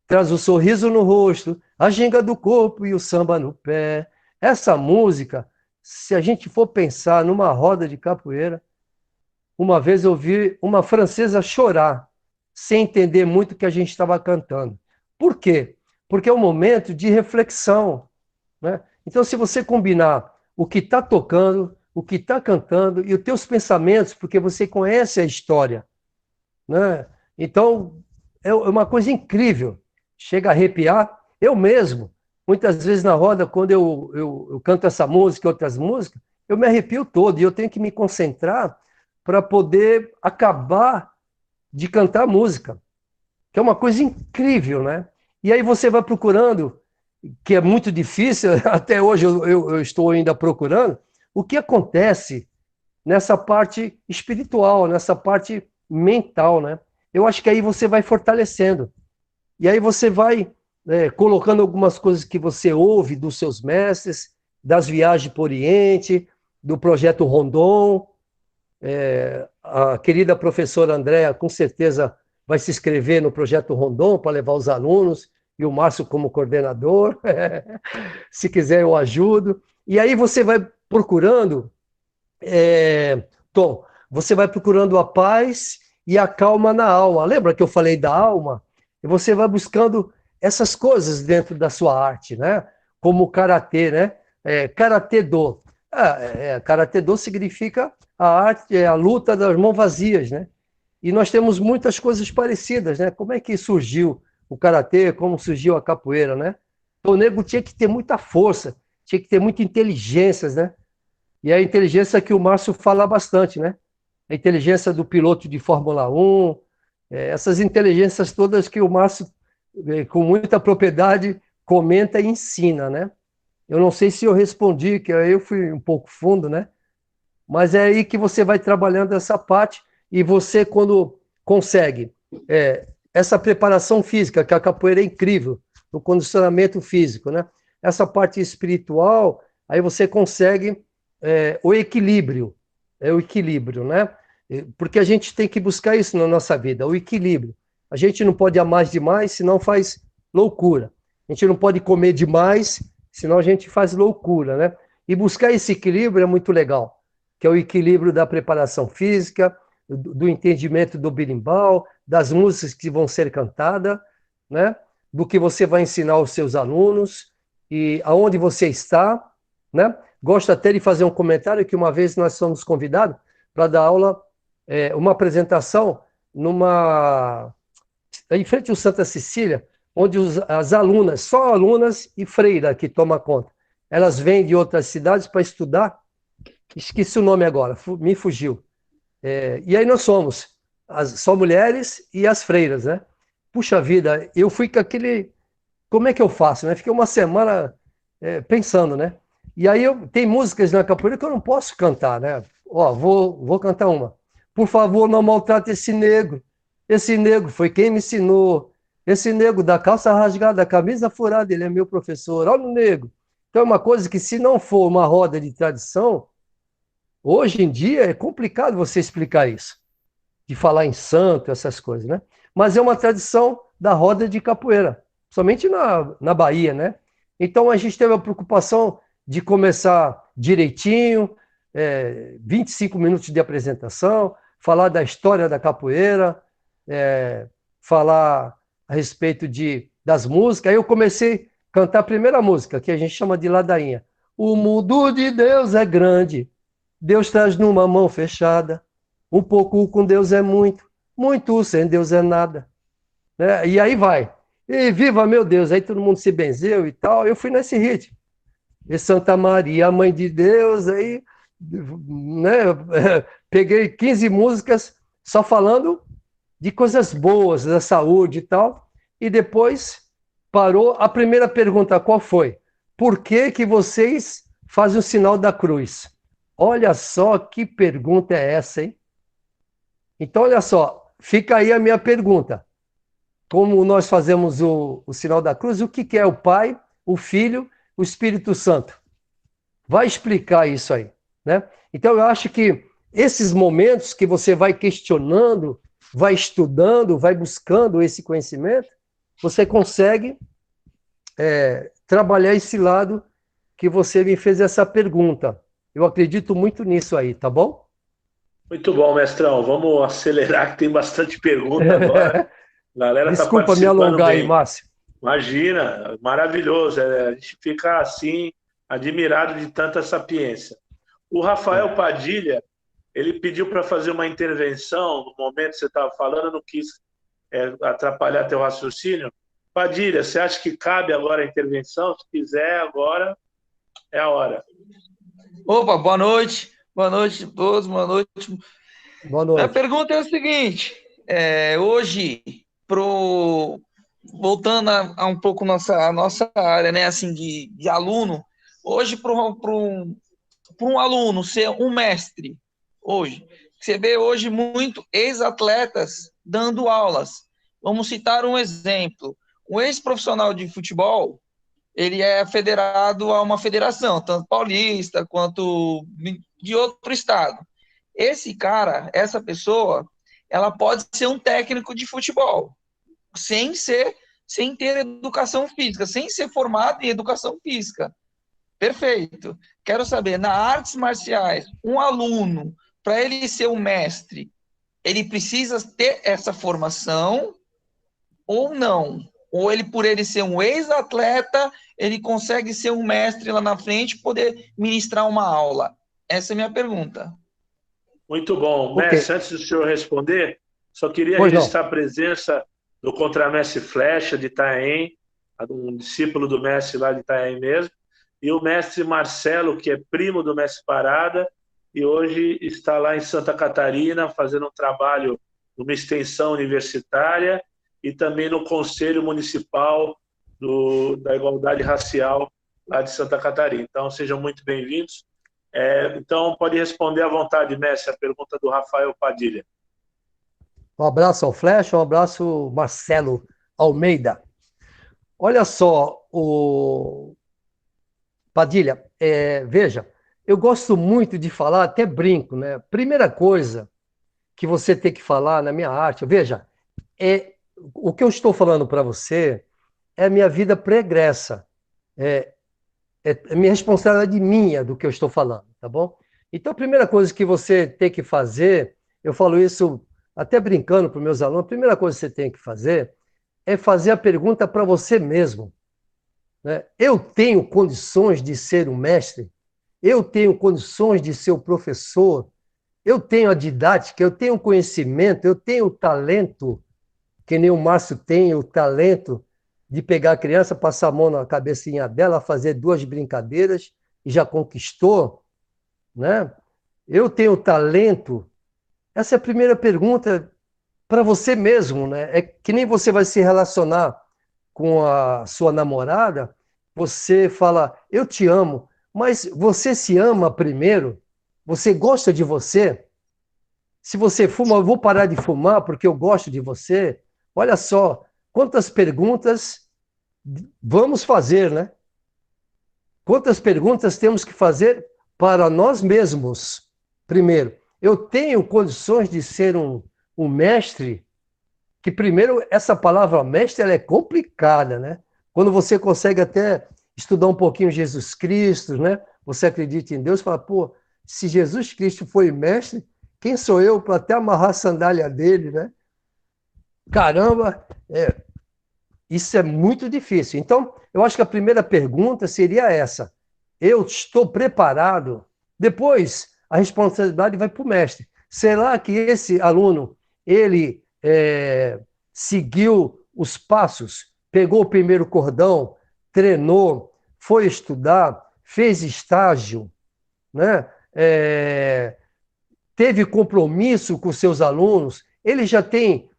Traz o sorriso no rosto, a ginga do corpo e o samba no pé. Essa música, se a gente for pensar numa roda de capoeira, uma vez eu vi uma francesa chorar, sem entender muito o que a gente estava cantando. Por quê? Porque é um momento de reflexão, né? Então, se você combinar o que está tocando, o que está cantando e os teus pensamentos, porque você conhece a história, né? Então, é uma coisa incrível. Chega a arrepiar. Eu mesmo, muitas vezes na roda, quando eu canto essa música e outras músicas, eu me arrepio todo e eu tenho que me concentrar para poder acabar de cantar a música, que é uma coisa incrível, né? E aí você vai procurando, que é muito difícil, até hoje eu estou ainda procurando, o que acontece nessa parte espiritual, nessa parte mental, né? Eu acho que aí você vai fortalecendo. E aí você vai colocando algumas coisas que você ouve dos seus mestres, das viagens para o Oriente, do projeto Rondon. A querida professora Andréa, com certeza, vai se inscrever no projeto Rondon para levar os alunos, e o Márcio como coordenador. Se quiser, eu ajudo. E aí você vai procurando, Tom, você vai procurando a paz e a calma na alma. Lembra que eu falei da alma? E você vai buscando essas coisas dentro da sua arte, né? Como o karatê, né? Karatê do. Karatê do significa a arte, a luta das mãos vazias, né? E nós temos muitas coisas parecidas, né? Como é que surgiu o karatê, como surgiu a capoeira, né? Então, o nego tinha que ter muita força, tinha que ter muita inteligência, né? E a inteligência que o Márcio fala bastante, né? A inteligência do piloto de Fórmula 1, essas inteligências todas que o Márcio com muita propriedade, comenta e ensina, né? Eu não sei se eu respondi, que eu fui um pouco fundo, né? Mas é aí que você vai trabalhando essa parte e você, quando consegue essa preparação física, que a capoeira é incrível, no condicionamento físico, né? Essa parte espiritual, aí você consegue o equilíbrio, né? Porque a gente tem que buscar isso na nossa vida, o equilíbrio. A gente não pode amar demais, senão faz loucura. A gente não pode comer demais, senão a gente faz loucura, né? E buscar esse equilíbrio é muito legal, que é o equilíbrio da preparação física, do entendimento do berimbau, das músicas que vão ser cantadas, né? Do que você vai ensinar aos seus alunos e aonde você está, né? Gosto até de fazer um comentário que uma vez nós fomos convidados para dar aula, uma apresentação em frente ao Santa Cecília, onde as alunas, só alunas e freira que toma conta, elas vêm de outras cidades para estudar, esqueci o nome agora, me fugiu. E aí nós somos só mulheres e as freiras, né? Puxa vida, eu fui com aquele... Como é que eu faço, né? Fiquei uma semana pensando, né? E aí tem músicas na capoeira que eu não posso cantar, né? Ó, vou cantar uma. Por favor, não maltrate esse negro. Esse negro foi quem me ensinou. Esse negro da calça rasgada, da camisa furada, ele é meu professor. Olha o negro. Então é uma coisa que, se não for uma roda de tradição, hoje em dia é complicado você explicar isso, de falar em santo, essas coisas, né? Mas é uma tradição da roda de capoeira, somente na Bahia, né? Então a gente teve a preocupação de começar direitinho, 25 minutos de apresentação, falar da história da capoeira, falar a respeito das músicas. Aí eu comecei a cantar a primeira música, que a gente chama de ladainha. O mundo de Deus é grande, Deus traz numa mão fechada. Um pouco com Deus é muito, muito sem Deus é nada. Né? E aí vai. E viva meu Deus, aí todo mundo se benzeu e tal. Eu fui nesse ritmo. E Santa Maria, Mãe de Deus, aí, né, peguei 15 músicas só falando de coisas boas, da saúde e tal. E depois parou. A primeira pergunta qual foi? Por que que vocês fazem o sinal da cruz? Olha só que pergunta é essa, hein? Então, olha só, fica aí a minha pergunta. Como nós fazemos o sinal da cruz, o que é o Pai, o Filho, o Espírito Santo? Vai explicar isso aí, né? Então, eu acho que esses momentos que você vai questionando, vai estudando, vai buscando esse conhecimento, você consegue trabalhar esse lado que você me fez essa pergunta. Eu acredito muito nisso aí, tá bom? Muito bom, mestrão. Vamos acelerar, que tem bastante pergunta agora. A galera está Desculpa me participando alongar aí, bem. Márcio. Imagina, maravilhoso. A gente fica assim, admirado de tanta sapiência. O Rafael Padilha, ele pediu para fazer uma intervenção no momento que você estava falando, eu não quis atrapalhar teu raciocínio. Padilha, você acha que cabe agora a intervenção? Se quiser, agora é a hora. Opa, boa noite. Boa noite a todos, boa noite. Boa noite. A pergunta é o seguinte: hoje, voltando a um pouco a nossa área, né, assim, de aluno, hoje, para um aluno ser um mestre, hoje, você vê hoje muito ex-atletas dando aulas. Vamos citar um exemplo: um ex-profissional de futebol, ele é federado a uma federação, tanto paulista quanto de outro estado. Esse cara, essa pessoa, ela pode ser um técnico de futebol, sem ter educação física, sem ser formado em educação física. Perfeito. Quero saber, na artes marciais, um aluno, para ele ser um mestre, ele precisa ter essa formação ou não? Ou ele, por ele ser um ex-atleta, ele consegue ser um mestre lá na frente e poder ministrar uma aula? Essa é a minha pergunta. Muito bom. Okay. Mestre, antes do senhor responder, só queria registrar a presença do contramestre Flecha de Itanhaém, um discípulo do mestre lá de Itanhaém mesmo, e o mestre Marcelo, que é primo do mestre Parada, e hoje está lá em Santa Catarina fazendo um trabalho numa extensão universitária e também no Conselho Municipal da Igualdade Racial lá de Santa Catarina. Então, sejam muito bem-vindos. Então, pode responder à vontade, mestre, a pergunta do Rafael Padilha. Um abraço ao Flecha, um abraço Marcelo Almeida. Olha só, Padilha, veja, eu gosto muito de falar, até brinco, né? Primeira coisa que você tem que falar na minha arte, veja, o que eu estou falando para você é a minha vida pregressa, é minha responsabilidade minha do que eu estou falando, tá bom? Então, a primeira coisa que você tem que fazer, eu falo isso até brincando para os meus alunos, a primeira coisa que você tem que fazer é fazer a pergunta para você mesmo, né? Eu tenho condições de ser um mestre? Eu tenho condições de ser o professor? Eu tenho a didática, eu tenho o conhecimento, eu tenho o talento, que nem o Márcio tem o talento de pegar a criança, passar a mão na cabecinha dela, fazer 2 brincadeiras e já conquistou, né? Eu tenho talento. Essa é a primeira pergunta para você mesmo, né? É que nem você vai se relacionar com a sua namorada, você fala, eu te amo, mas você se ama primeiro? Você gosta de você? Se você fuma, eu vou parar de fumar porque eu gosto de você? Olha só, quantas perguntas vamos fazer, né? Quantas perguntas temos que fazer para nós mesmos? Primeiro, eu tenho condições de ser um mestre? Que primeiro, essa palavra mestre, ela é complicada, né? Quando você consegue até estudar um pouquinho Jesus Cristo, né? Você acredita em Deus, fala, pô, se Jesus Cristo foi mestre, quem sou eu para até amarrar a sandália dele, né? Caramba, isso é muito difícil. Então, eu acho que a primeira pergunta seria essa. Eu estou preparado? Depois, a responsabilidade vai para o mestre. Será que esse aluno, ele seguiu os passos, pegou o primeiro cordão, treinou, foi estudar, fez estágio, né? Teve compromisso com seus alunos? Ele já tem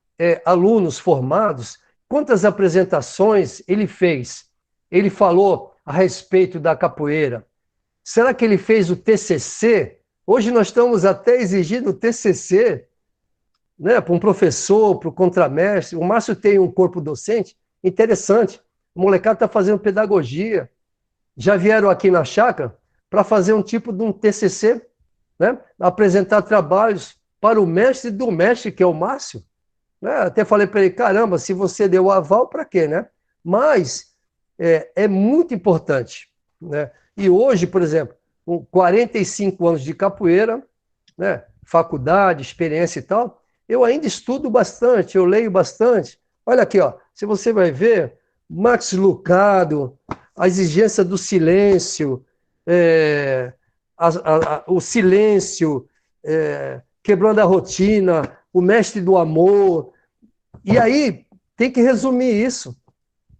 alunos formados? Quantas apresentações ele fez? Ele falou a respeito da capoeira? Será que ele fez o TCC? Hoje nós estamos até exigindo o TCC, né, para um professor, para o contramestre. O Márcio tem um corpo docente interessante. O molecado está fazendo pedagogia. Já vieram aqui na chácara para fazer um tipo de um TCC, né, apresentar trabalhos para o mestre do mestre, que é o Márcio. Né? Até falei para ele, caramba, se você deu o aval, para quê, né? Mas é muito importante, né? E hoje, por exemplo, com 45 anos de capoeira, né, faculdade, experiência e tal, eu ainda estudo bastante, eu leio bastante. Olha aqui, ó, se você vai ver, Max Lucado, a exigência do silêncio, o silêncio, quebrando a rotina, o mestre do amor. E aí tem que resumir isso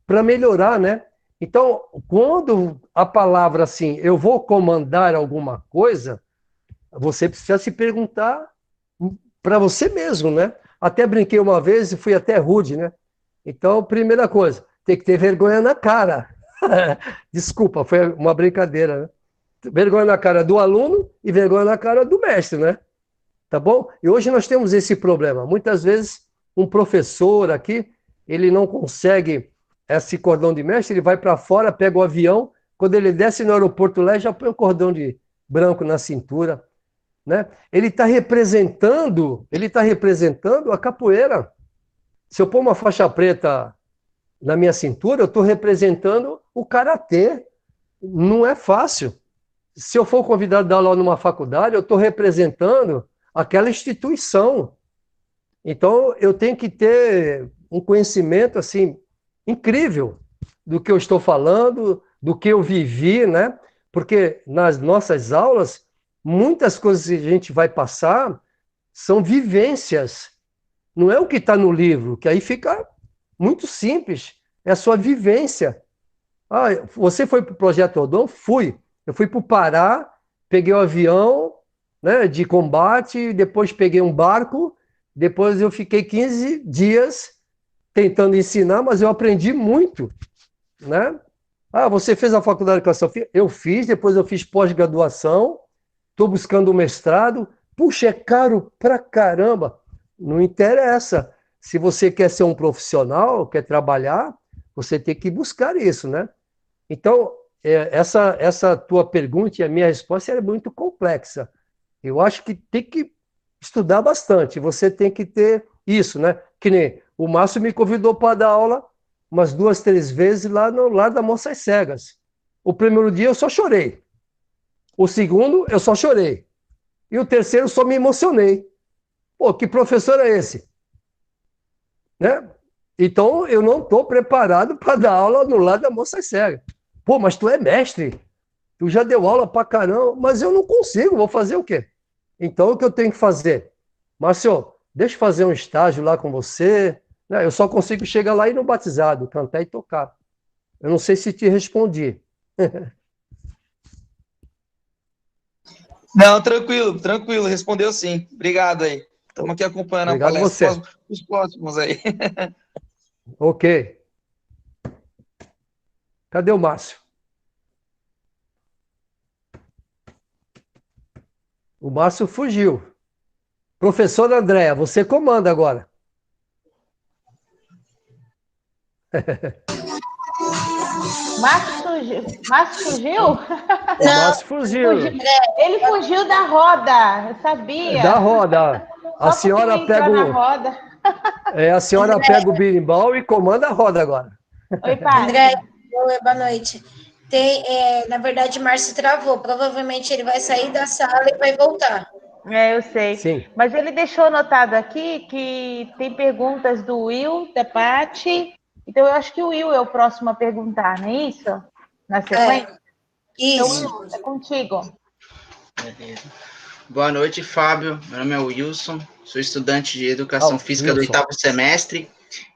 para melhorar, né? Então, quando a palavra assim, eu vou comandar alguma coisa, você precisa se perguntar para você mesmo, né? Até brinquei uma vez e fui até rude, né? Então, primeira coisa, tem que ter vergonha na cara. Desculpa, foi uma brincadeira, né? Vergonha na cara do aluno e vergonha na cara do mestre, né? Tá bom? E hoje nós temos esse problema. Muitas vezes, um professor aqui, ele não consegue esse cordão de mestre, ele vai para fora, pega o avião, quando ele desce no aeroporto lá, já põe um cordão de branco na cintura, né? Ele está representando a capoeira. Se eu pôr uma faixa preta na minha cintura, eu estou representando o karatê. Não é fácil. Se eu for convidado a dar aula numa faculdade, eu estou representando aquela instituição. Então, eu tenho que ter um conhecimento assim incrível do que eu estou falando, do que eu vivi, né? Porque nas nossas aulas, muitas coisas que a gente vai passar são vivências. Não é o que está no livro, que aí fica muito simples. É a sua vivência. Ah, você foi para o Projeto Odon? Fui. Eu fui para o Pará, peguei o avião, né, de combate, depois peguei um barco, depois eu fiquei 15 dias tentando ensinar, mas eu aprendi muito, né? Ah, você fez a faculdade de educação física? Eu fiz, depois eu fiz pós-graduação, estou buscando o mestrado. Puxa, é caro pra caramba. Não interessa. Se você quer ser um profissional, quer trabalhar, você tem que buscar isso, né? Então, essa tua pergunta e a minha resposta é muito complexa. Eu acho que tem que estudar bastante. Você tem que ter isso, né? Que nem o Márcio me convidou para dar aula umas 2, 3 vezes lá no Lar das Moças Cegas. O primeiro dia eu só chorei. O segundo, eu só chorei. E o terceiro, só me emocionei. Pô, que professor é esse? Né? Então, eu não estou preparado para dar aula no Lar das Moças Cegas. Pô, mas tu é mestre. Tu já deu aula pra caramba, mas eu não consigo, vou fazer o quê? Então, o que eu tenho que fazer? Márcio, deixa eu fazer um estágio lá com você. Né? Eu só consigo chegar lá e ir no batizado, cantar e tocar. Eu não sei se te respondi. Não, tranquilo, tranquilo, respondeu sim. Obrigado aí. Estamos aqui acompanhando a Obrigado palestra. você. Os próximos aí. Ok. Cadê o Márcio? O Márcio fugiu. Professora Andréa, você comanda agora. Márcio surgiu? Márcio fugiu? O Márcio fugiu. Ele fugiu da roda, eu sabia. Da roda. A Só porque senhora ele entrou pega na o, roda. a senhora pega o birimbau e comanda a roda agora. Oi, pai. André, boa noite. Na verdade, Márcio travou. Provavelmente ele vai sair da sala e vai voltar. Eu sei. Sim. Mas ele deixou anotado aqui que tem perguntas do Will, da Paty. Então, eu acho que o Will é o próximo a perguntar, não é isso? Na sequência? Isso. Então, Will, é contigo. Beleza. Boa noite, Fábio. Meu nome é Wilson, sou estudante de Educação Física do Wilson. 8º semestre.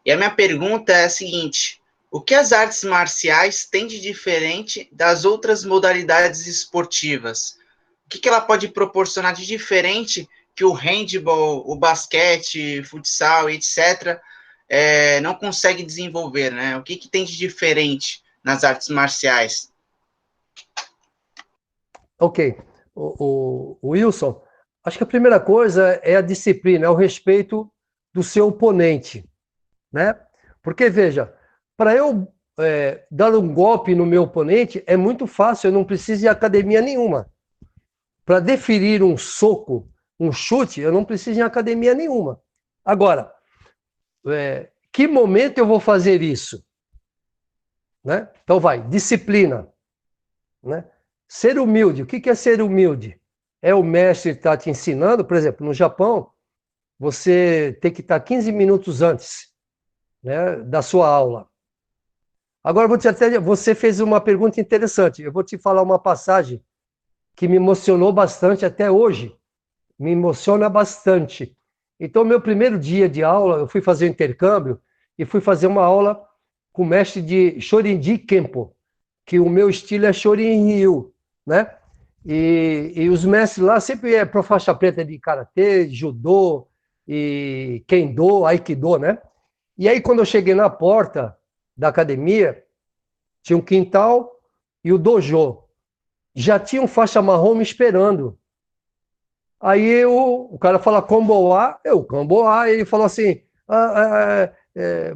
E a minha pergunta é a seguinte: o que as artes marciais têm de diferente das outras modalidades esportivas? O que ela pode proporcionar de diferente que o handball, o basquete, futsal, etc., não consegue desenvolver, né? O que tem de diferente nas artes marciais? Ok. O Wilson, acho que a primeira coisa é a disciplina, é o respeito do seu oponente, né? Porque, veja, para eu dar um golpe no meu oponente é muito fácil, eu não preciso de academia nenhuma. Para definir um soco, um chute, eu não preciso de academia nenhuma. Agora, que momento eu vou fazer isso? Né? Então vai, disciplina. Né? Ser humilde, o que é ser humilde? É o mestre estar te ensinando, por exemplo, no Japão, você tem que estar 15 minutos antes, né, da sua aula. Agora, você fez uma pergunta interessante, eu vou te falar uma passagem que me emocionou bastante até hoje, me emociona bastante. Então, meu primeiro dia de aula, eu fui fazer um intercâmbio e fui fazer uma aula com o mestre de Shorinji Kempo, que o meu estilo é Shorin Ryu, né? E os mestres lá sempre é para faixa preta de karatê, judô e kendo, aikido, né? E aí quando eu cheguei na porta da academia, tinha um quintal e o dojo. Já tinha um faixa marrom me esperando. Aí o cara fala comboá, comboá, ele falou assim,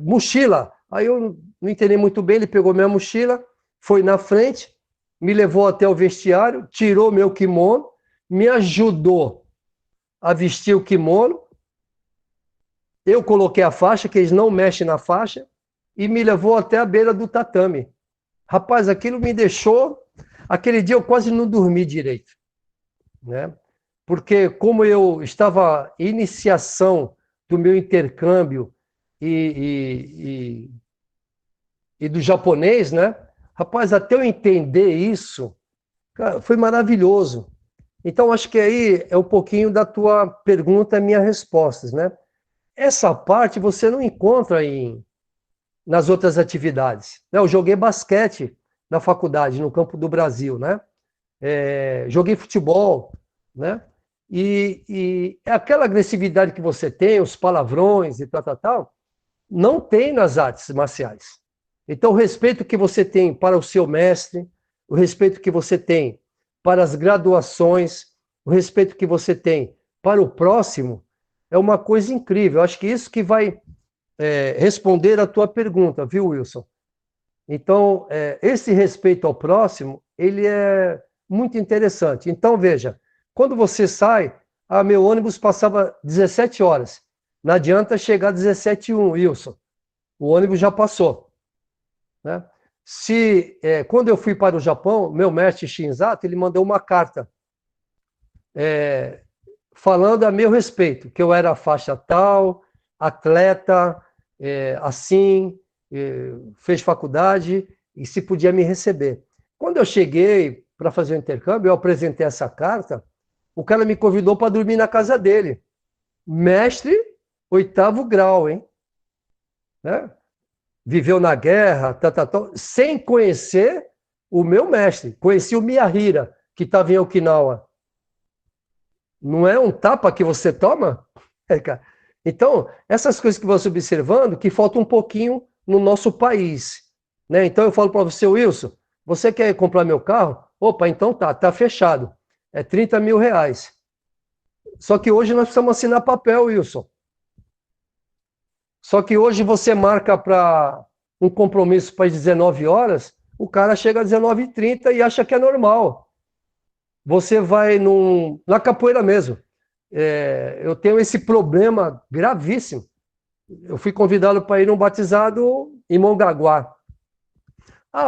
mochila. Aí eu não entendi muito bem, ele pegou minha mochila, foi na frente, me levou até o vestiário, tirou meu kimono, me ajudou a vestir o kimono, eu coloquei a faixa, que eles não mexem na faixa, e me levou até a beira do tatame. Rapaz, aquilo me deixou... Aquele dia eu quase não dormi direito, né? Porque como eu estava em iniciação do meu intercâmbio e do japonês, né? Rapaz, até eu entender isso, cara, foi maravilhoso. Então, acho que aí é um pouquinho da tua pergunta, minhas respostas, né? Essa parte você não encontra nas outras atividades. Eu joguei basquete na faculdade, no Campo do Brasil, né? Joguei futebol, né? E aquela agressividade que você tem, os palavrões e tal, não tem nas artes marciais. Então, o respeito que você tem para o seu mestre, o respeito que você tem para as graduações, o respeito que você tem para o próximo, é uma coisa incrível. Eu acho que isso que vai responder a tua pergunta, viu, Wilson? Então, esse respeito ao próximo, ele é muito interessante. Então, veja, quando você sai, meu ônibus passava 17 horas. Não adianta chegar às 17h01, Wilson. O ônibus já passou. Né? Quando eu fui para o Japão, meu mestre Shinzato, ele mandou uma carta falando a meu respeito, que eu era faixa tal, atleta, assim, fez faculdade e se podia me receber. Quando eu cheguei para fazer o intercâmbio, eu apresentei essa carta, o cara me convidou para dormir na casa dele. Mestre, 8º grau, hein? Né? Viveu na guerra, sem conhecer o meu mestre. Conheci o Miyahira, que estava em Okinawa. Não é um tapa que você toma? Cara. Então, essas coisas que você observando, que falta um pouquinho no nosso país. Né? Então, eu falo para você, Wilson, você quer comprar meu carro? Opa, então tá fechado. É 30 mil reais. Só que hoje nós precisamos assinar papel, Wilson. Só que hoje você marca para um compromisso para as 19 horas, o cara chega às 19h30 e acha que é normal. Você vai na capoeira mesmo. Eu tenho esse problema gravíssimo. Eu fui convidado para ir num batizado em Mongaguá.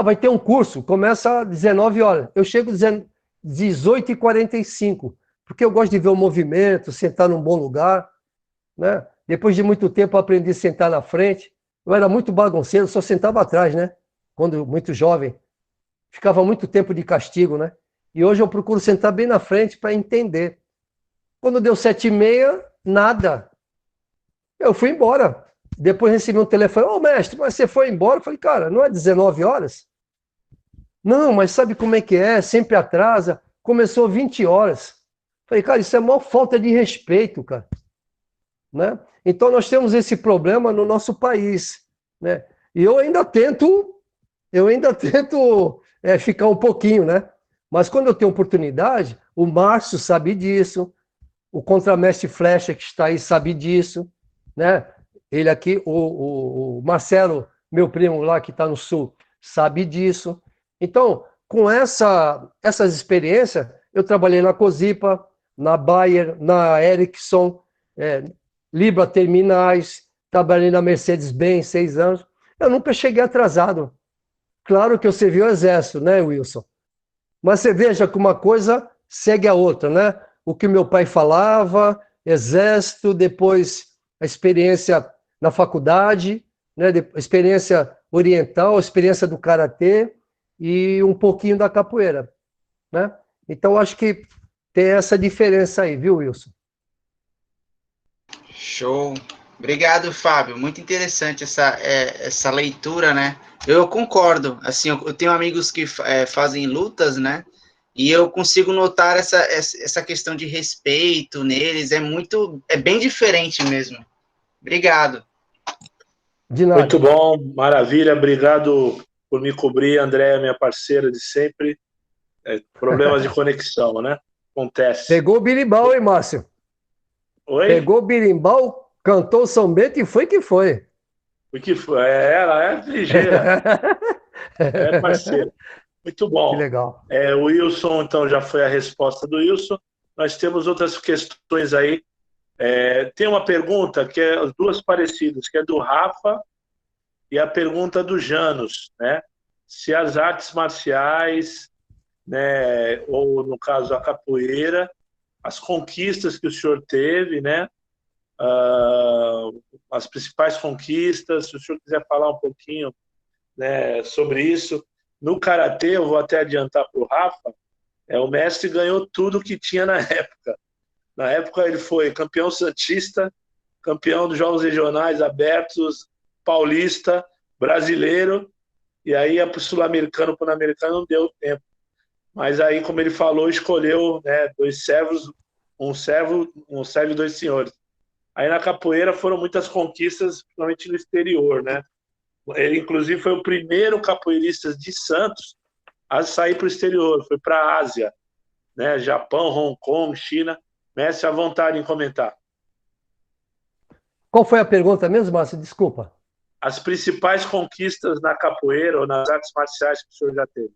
Vai ter um curso, começa às 19 horas. Eu chego às 18h45, porque eu gosto de ver o movimento, sentar num bom lugar. Né? Depois de muito tempo, eu aprendi a sentar na frente. Eu era muito bagunceiro, só sentava atrás, né? Quando muito jovem. Ficava muito tempo de castigo, né? E hoje eu procuro sentar bem na frente para entender. Quando deu 7h30, nada. Eu fui embora. Depois recebi um telefone. Ô, mestre, mas você foi embora? Eu falei, cara, não é 19 horas? Não, mas sabe como é que é? Sempre atrasa. Começou 20 horas. Eu falei, cara, isso é uma falta de respeito, cara. Né? Então, nós temos esse problema no nosso país. Né? E eu ainda tento ficar um pouquinho, né? Mas quando eu tenho oportunidade, o Márcio sabe disso, o contramestre Flecha, que está aí, sabe disso, né? Ele aqui, o Marcelo, meu primo lá que está no Sul, sabe disso. Então, com essas experiências, eu trabalhei na Cosipa, na Bayer, na Ericsson, Libra Terminais, trabalhei na Mercedes-Benz 6 anos. Eu nunca cheguei atrasado. Claro que eu servi o Exército, né, Wilson? Mas você veja que uma coisa segue a outra, né? O que meu pai falava, Exército, depois a experiência na faculdade, né? A experiência oriental, a experiência do karatê e um pouquinho da capoeira, né? Então, acho que tem essa diferença aí, viu, Wilson? Show. Obrigado, Fábio. Muito interessante essa leitura, né? Eu concordo. Assim, eu tenho amigos que fazem lutas, né? E eu consigo notar essa questão de respeito neles. É bem diferente mesmo. Obrigado. De nada. Muito bom, maravilha. Obrigado por me cobrir, Andréa, minha parceira de sempre. Problemas de conexão, né? Acontece. Pegou o birimbau, hein, Márcio? Oi? Pegou o birimbau, cantou o São Bento e foi que foi. O que foi? Ela é ligeira. É parceira. Muito bom. Que legal. O Wilson, então, já foi a resposta do Wilson. Nós temos outras questões aí. Tem uma pergunta que é as duas parecidas, que é do Rafa e a pergunta do Janus, né? Se as artes marciais, né, ou no caso a capoeira, as conquistas que o senhor teve, né? As principais conquistas, se o senhor quiser falar um pouquinho, né, sobre isso. No karatê, eu vou até adiantar para o Rafa, o mestre ganhou tudo que tinha na época. Na época ele foi campeão santista, campeão dos Jogos Regionais Abertos, paulista, brasileiro, e aí ia para o sul-americano, pan-americano, não deu tempo. Mas aí, como ele falou, escolheu, né, 2 servos, um servo e 2 senhores. Aí na capoeira foram muitas conquistas, principalmente no exterior, né? Ele, inclusive, foi o primeiro capoeirista de Santos a sair para o exterior, foi para a Ásia, né? Japão, Hong Kong, China. Mestre, à vontade em comentar. Qual foi a pergunta mesmo, Márcio? Desculpa. As principais conquistas na capoeira ou nas artes marciais que o senhor já teve?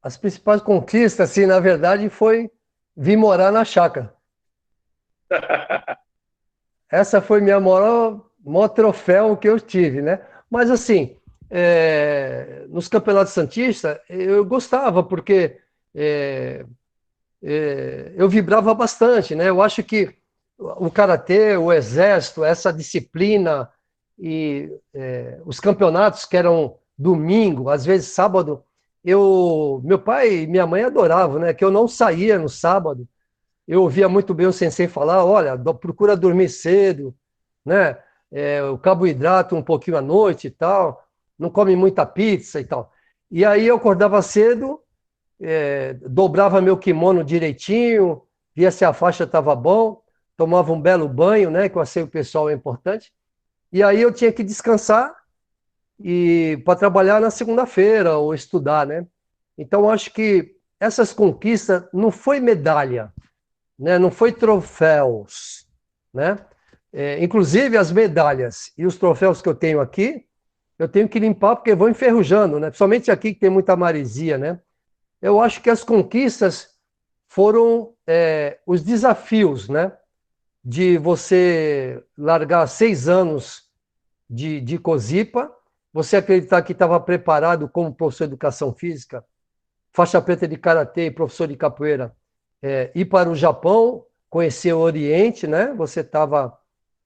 As principais conquistas, assim, na verdade, foi vir morar na chácara. Essa foi minha maior troféu que eu tive, né? Mas, assim, nos campeonatos santistas, eu gostava, porque eu vibrava bastante, né? Eu acho que o karatê, o exército, essa disciplina e os campeonatos que eram domingo, às vezes sábado, meu pai e minha mãe adoravam, né? Que eu não saía no sábado. Eu ouvia muito bem o sensei falar, olha, procura dormir cedo, né? O carboidrato um pouquinho à noite e tal, não come muita pizza e tal. E aí eu acordava cedo, dobrava meu kimono direitinho, via se a faixa estava bom, tomava um belo banho, né? Que eu achei o pessoal é importante. E aí eu tinha que descansar e para trabalhar na segunda-feira ou estudar, né? Então acho que essas conquistas não foi medalha, né? Não foi troféus, né? Inclusive as medalhas e os troféus que eu tenho aqui, eu tenho que limpar porque vão enferrujando, né? Principalmente aqui que tem muita maresia, né? Eu acho que as conquistas foram os desafios, né? De você largar 6 anos de COSIPA, você acreditar que estava preparado como professor de educação física, faixa preta de karatê e professor de capoeira, ir para o Japão, conhecer o Oriente, né? Você estava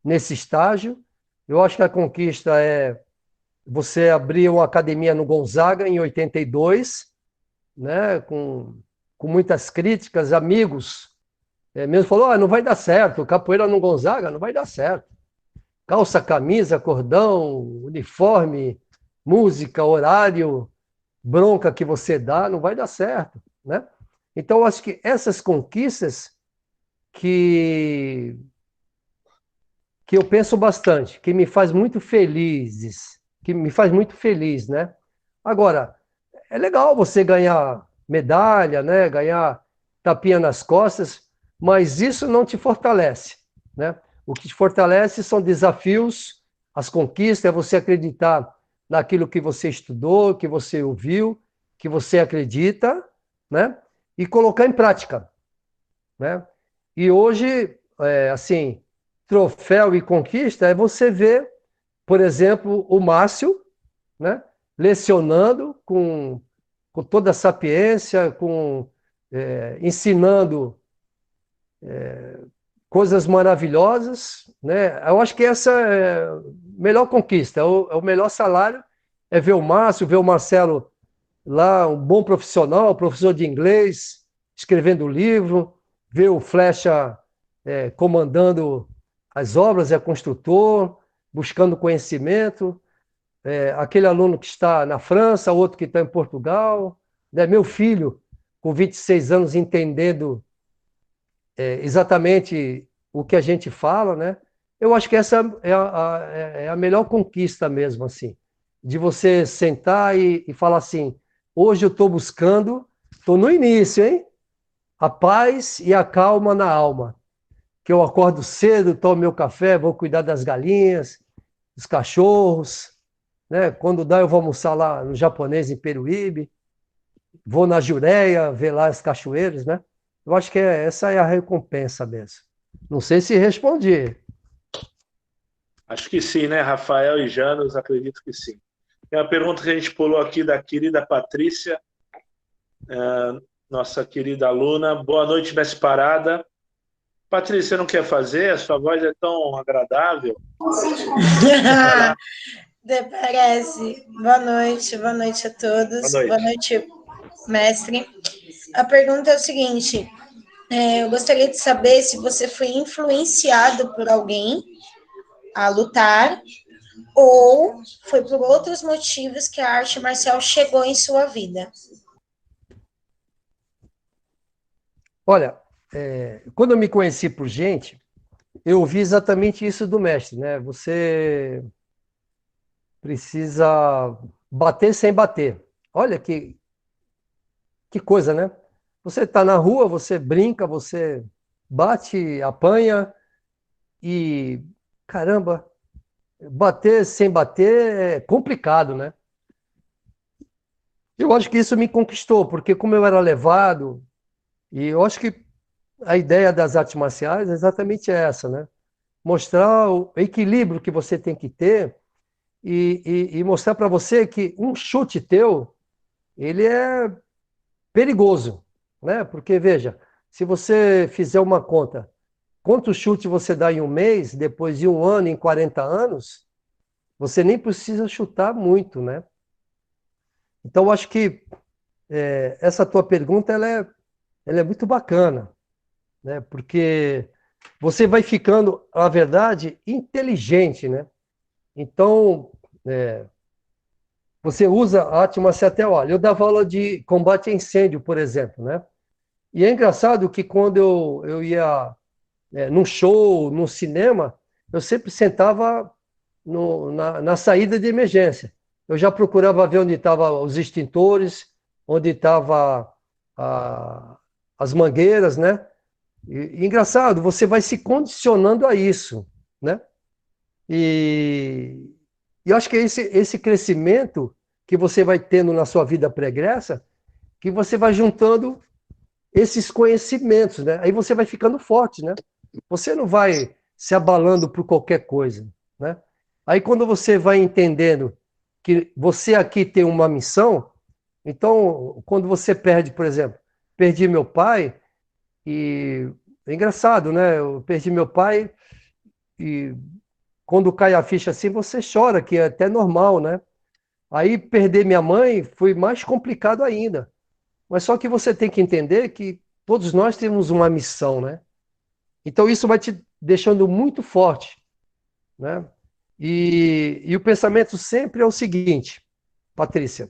nesse estágio. Eu acho que a conquista você abrir uma academia no Gonzaga em 82, né? Com muitas críticas, amigos mesmo falou, não vai dar certo, capoeira no Gonzaga não vai dar certo. Calça, camisa, cordão, uniforme, música, horário, bronca que você dá, não vai dar certo, né? Então, eu acho que essas conquistas que eu penso bastante, que me faz muito felizes, que me faz muito feliz, né? Agora, é legal você ganhar medalha, né? Ganhar tapinha nas costas, mas isso não te fortalece, né? O que te fortalece são desafios, as conquistas, é você acreditar naquilo que você estudou, que você ouviu, que você acredita, né? E colocar em prática, né? E hoje, assim, troféu e conquista é você ver, por exemplo, o Márcio, né? Lecionando com toda a sapiência, ensinando coisas maravilhosas, né? Eu acho que essa é a melhor conquista, é o melhor salário, é ver o Márcio, ver o Marcelo lá, um bom profissional, professor de inglês, escrevendo livro, ver o Flecha comandando as obras, é construtor, buscando conhecimento, aquele aluno que está na França, outro que está em Portugal, né? Meu filho, com 26 anos, entendendo exatamente o que a gente fala, né? Eu acho que essa é a melhor conquista mesmo, assim, de você sentar e falar assim, hoje eu estou buscando, estou no início, hein? A paz e a calma na alma. Que eu acordo cedo, tomo meu café, vou cuidar das galinhas, dos cachorros, né? Quando dá eu vou almoçar lá no japonês em Peruíbe, vou na Jureia, ver lá as cachoeiras, né? Eu acho que essa é a recompensa mesmo. Não sei se respondi. Acho que sim, né, Rafael e Janos? Acredito que sim. Tem uma pergunta que a gente pulou aqui da querida Patrícia, nossa querida aluna. Boa noite, mestre Parada. Patrícia, você não quer fazer? A sua voz é tão agradável. Até parece. Boa noite a todos. Boa noite, mestre. A pergunta é o seguinte: eu gostaria de saber se você foi influenciado por alguém a lutar ou foi por outros motivos que a arte marcial chegou em sua vida. Olha, quando eu me conheci por gente, eu ouvi exatamente isso do mestre, né? Você precisa bater sem bater. Olha que coisa, né? Você está na rua, você brinca, você bate, apanha e, caramba, bater sem bater é complicado, né? Eu acho que isso me conquistou, porque como eu era levado, e eu acho que a ideia das artes marciais é exatamente essa, né? Mostrar o equilíbrio que você tem que ter e mostrar para você que um chute teu, ele é perigoso, né? Porque, veja, se você fizer uma conta, quantos chutes você dá em um mês, depois de um ano, em 40 anos, você nem precisa chutar muito, né? Então, eu acho que essa tua pergunta, ela é muito bacana, né? Porque você vai ficando, na verdade, inteligente, né? Então, você usa a arte marcial até, olha, eu dava aula de combate a incêndio, por exemplo, né? E é engraçado que quando eu ia num show, num cinema, eu sempre sentava na saída de emergência. Eu já procurava ver onde estavam os extintores, onde estavam as mangueiras, né? E engraçado, você vai se condicionando a isso, né? E eu acho que é esse crescimento que você vai tendo na sua vida pregressa, que você vai juntando esses conhecimentos, né? Aí você vai ficando forte, né? Você não vai se abalando por qualquer coisa, né? Aí quando você vai entendendo que você aqui tem uma missão, então quando você perde, por exemplo, perdi meu pai e é engraçado, né? Eu perdi meu pai e quando cai a ficha assim você chora, que é até normal, né? Aí perder minha mãe foi mais complicado ainda. Mas só que você tem que entender que todos nós temos uma missão, né? Então isso vai te deixando muito forte, né? E o pensamento sempre é o seguinte, Patrícia,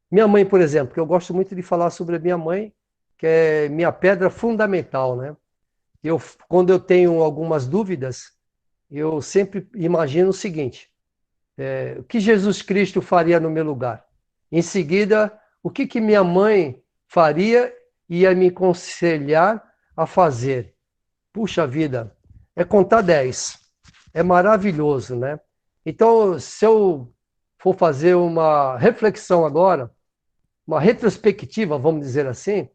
minha mãe, por exemplo, que eu gosto muito de falar sobre a minha mãe, que é minha pedra fundamental, né? Quando eu tenho algumas dúvidas, eu sempre imagino o seguinte, o que Jesus Cristo faria no meu lugar? Em seguida, o que minha mãe faria e ia me aconselhar a fazer? Puxa vida, é contar 10. É maravilhoso, né? Então, se eu for fazer uma reflexão agora, uma retrospectiva, vamos dizer assim,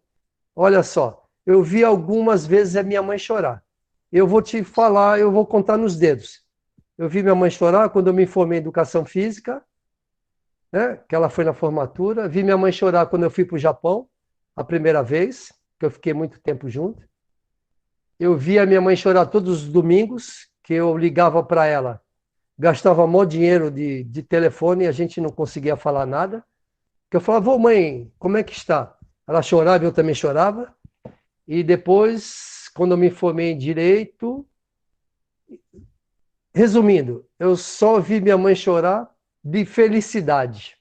olha só, eu vi algumas vezes a minha mãe chorar. Eu vou te falar, eu vou contar nos dedos. Eu vi minha mãe chorar quando eu me formei em educação física, né, que ela foi na formatura. Vi minha mãe chorar quando eu fui para o Japão, a primeira vez, que eu fiquei muito tempo junto. Eu vi a minha mãe chorar todos os domingos, que eu ligava para ela, gastava mó dinheiro de telefone e a gente não conseguia falar nada. Que eu falava, ô mãe, como é que está? Ela chorava, eu também chorava. E depois, quando eu me formei em Direito, resumindo, eu só vi minha mãe chorar de felicidade.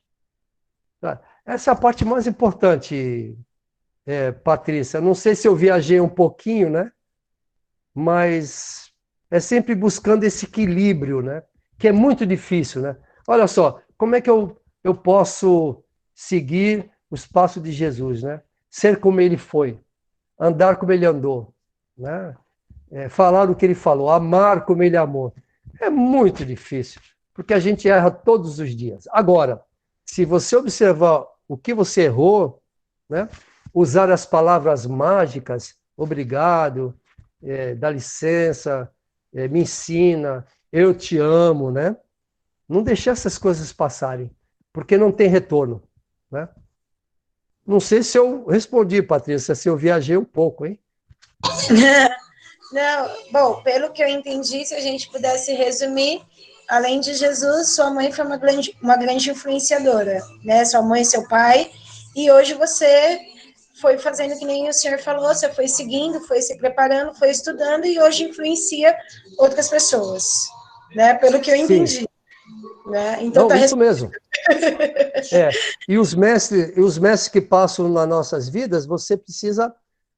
Essa é a parte mais importante, Patrícia. Não sei se eu viajei um pouquinho, né? Mas é sempre buscando esse equilíbrio, né? Que é muito difícil, né? Olha só, como é que eu posso seguir os passos de Jesus, né? Ser como ele foi, andar como ele andou, né? Falar o que ele falou, amar como ele amou. É muito difícil, porque a gente erra todos os dias. Agora, se você observar o que você errou, né? Usar as palavras mágicas, obrigado, dá licença, me ensina, eu te amo, né? Não deixar essas coisas passarem, porque não tem retorno, né? Não sei se eu respondi, Patrícia, se eu viajei um pouco, hein? Não, bom, pelo que eu entendi, se a gente pudesse resumir, além de Jesus, sua mãe foi uma grande influenciadora, né? Sua mãe e seu pai, e hoje você foi fazendo que nem o senhor falou, você foi seguindo, foi se preparando, foi estudando e hoje influencia outras pessoas, né? Pelo que eu entendi. Sim. Né? Então não, tá isso mesmo. E os mestres que passam nas nossas vidas, você precisa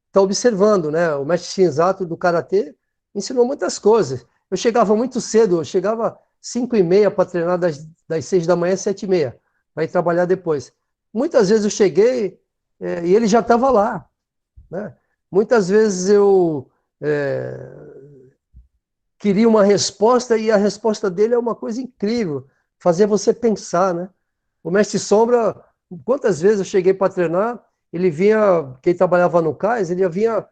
está observando, né? O mestre Shinzato do Karatê ensinou muitas coisas. Eu chegava muito cedo, eu chegava 5h30 para treinar das 6 da manhã às 7h30, para ir trabalhar depois. Muitas vezes eu cheguei e ele já estava lá, né? Muitas vezes eu queria uma resposta e a resposta dele é uma coisa incrível, fazer você pensar, né? O mestre Sombra, quantas vezes eu cheguei para treinar, ele vinha, quem trabalhava no cais, ele vinha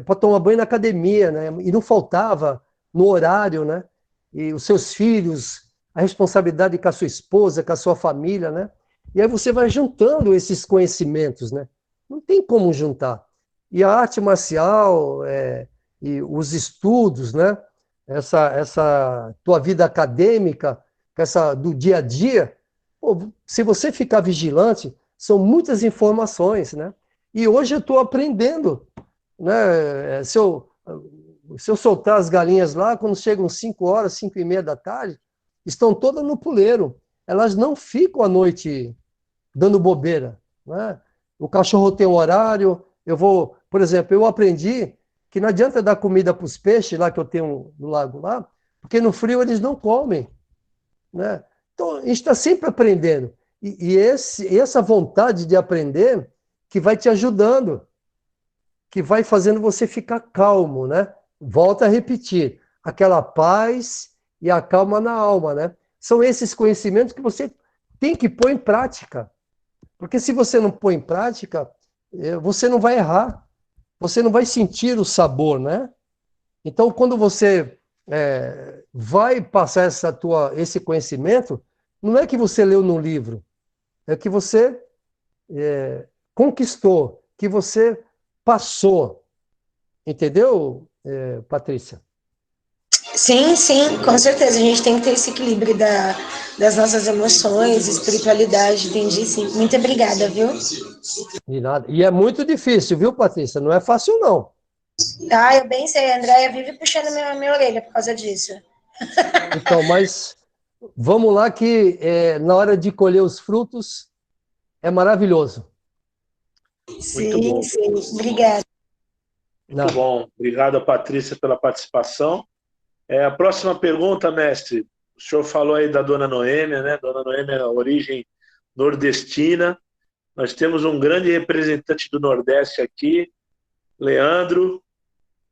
para tomar banho na academia, né? E não faltava no horário, né? E os seus filhos, a responsabilidade com a sua esposa, com a sua família, né? E aí você vai juntando esses conhecimentos, né? Não tem como juntar. E a arte marcial, e os estudos, né? Essa tua vida acadêmica, essa do dia a dia, pô, se você ficar vigilante, são muitas informações, né? E hoje eu estou aprendendo, né? Se eu soltar as galinhas lá, quando chegam 5 horas, 5h30 da tarde, estão todas no puleiro. Elas não ficam à noite dando bobeira, né? O cachorro tem um horário, por exemplo, eu aprendi que não adianta dar comida para os peixes lá que eu tenho no lago lá, porque no frio eles não comem, né? Então, a gente está sempre aprendendo. E essa vontade de aprender que vai te ajudando, que vai fazendo você ficar calmo, né? Volta a repetir, aquela paz e a calma na alma, né? São esses conhecimentos que você tem que pôr em prática. Porque se você não pôr em prática, você não vai errar. Você não vai sentir o sabor, né? Então, quando você vai passar esse conhecimento, não é que você leu num livro, é que você conquistou, que você passou. Entendeu, Patrícia? Sim, sim, com certeza. A gente tem que ter esse equilíbrio das nossas emoções, espiritualidade, entendi, sim. Muito obrigada, viu? De nada. E é muito difícil, viu, Patrícia? Não é fácil, não. Ah, eu bem sei, a Andréia vive puxando minha orelha por causa disso. Então, mas vamos lá que na hora de colher os frutos é maravilhoso. Sim, sim. Obrigada. Muito bom. Obrigado, Patrícia, pela participação. A próxima pergunta, mestre. O senhor falou aí da Dona Noêmia, né? Dona Noêmia é a origem nordestina. Nós temos um grande representante do Nordeste aqui, Leandro,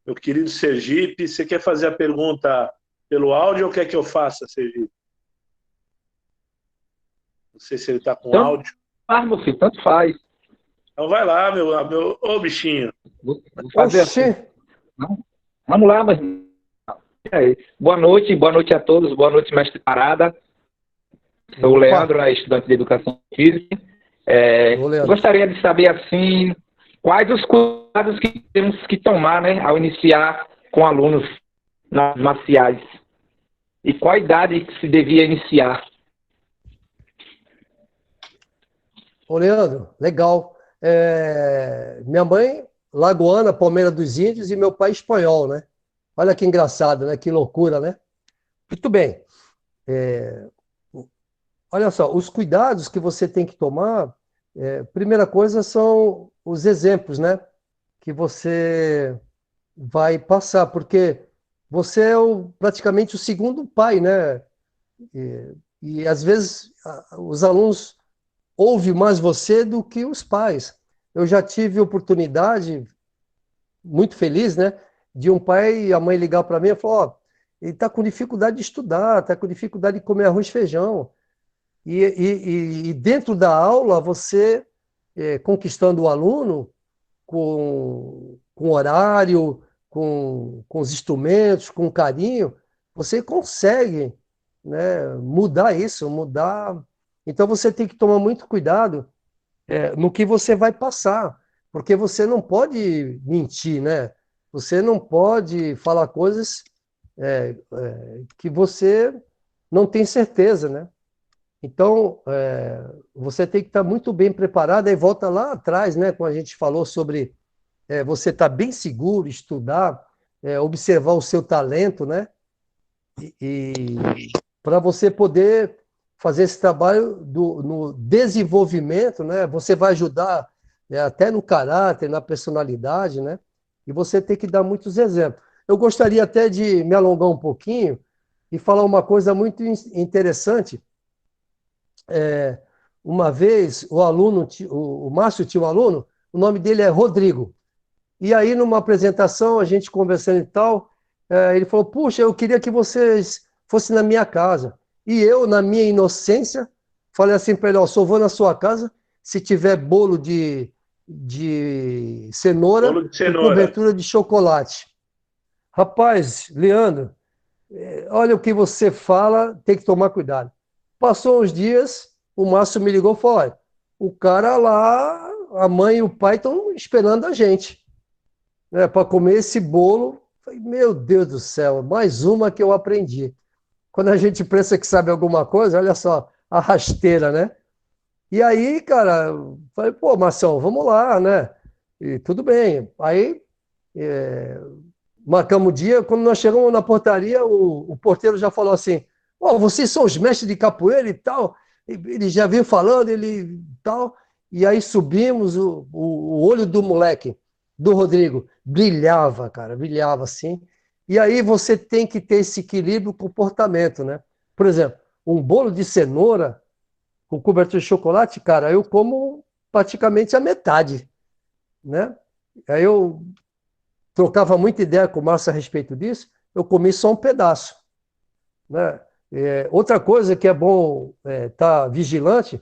meu querido Sergipe. Você quer fazer a pergunta pelo áudio ou quer que eu faça, Sergipe? Não sei se ele está com áudio. Meu filho, tanto faz. Então vai lá, ô bichinho. Vou fazer assim. Vamos lá, mas... Boa noite a todos, boa noite, mestre Parada. Sou o Leandro, estudante de Educação Física. Gostaria de saber, assim, quais os cuidados que temos que tomar, né, ao iniciar com alunos nas marciais. E qual a idade que se devia iniciar? Ô, Leandro, legal. Minha mãe, lagoana, Palmeira dos Índios, e meu pai espanhol, né? Olha que engraçado, né? Que loucura, né? Muito bem. Olha só, os cuidados que você tem que tomar, primeira coisa são os exemplos, né? Que você vai passar, porque você é praticamente o segundo pai, né? E às vezes os alunos ouvem mais você do que os pais. Eu já tive oportunidade, muito feliz, né? De um pai e a mãe ligar para mim e falar, ele está com dificuldade de estudar, está com dificuldade de comer arroz e feijão. E dentro da aula, você, conquistando o aluno com horário, com os instrumentos, com carinho, você consegue, né, mudar isso, mudar. Então você tem que tomar muito cuidado no que você vai passar, porque você não pode mentir, né? Você não pode falar coisas que você não tem certeza, né? Então, você tem que estar muito bem preparado, aí volta lá atrás, né, quando a gente falou sobre você estar bem seguro, estudar, observar o seu talento, né? E para você poder fazer esse trabalho no desenvolvimento, né? Você vai ajudar até no caráter, na personalidade, né? E você tem que dar muitos exemplos. Eu gostaria até de me alongar um pouquinho e falar uma coisa muito interessante. Uma vez, o Márcio tinha um aluno, o nome dele é Rodrigo. E aí, numa apresentação, a gente conversando e tal, ele falou, puxa, eu queria que vocês fossem na minha casa. E eu, na minha inocência, falei assim para ele, ó, só vou na sua casa se tiver bolo de cenoura e cobertura de chocolate. Rapaz, Leandro, olha o que você fala, tem que tomar cuidado. Passou uns dias, o Márcio me ligou e falou, olha, o cara lá, a mãe e o pai estão esperando a gente, né, para comer esse bolo. Falei, meu Deus do céu, mais uma que eu aprendi. Quando a gente pensa que sabe alguma coisa, olha só, a rasteira, né? E aí, cara, falei, pô, Marção, vamos lá, né? E tudo bem. Aí, marcamos o dia, quando nós chegamos na portaria, o porteiro já falou assim, ó, vocês são os mestres de capoeira e tal. Ele já veio falando, ele tal. E aí subimos, o olho do moleque, do Rodrigo, brilhava, cara, brilhava assim. E aí você tem que ter esse equilíbrio comportamento, né? Por exemplo, um bolo de cenoura com cobertura de chocolate, cara, eu como praticamente a metade, né? Aí eu trocava muita ideia com o Márcio a respeito disso, eu comi só um pedaço, né? Outra coisa que é bom estar vigilante,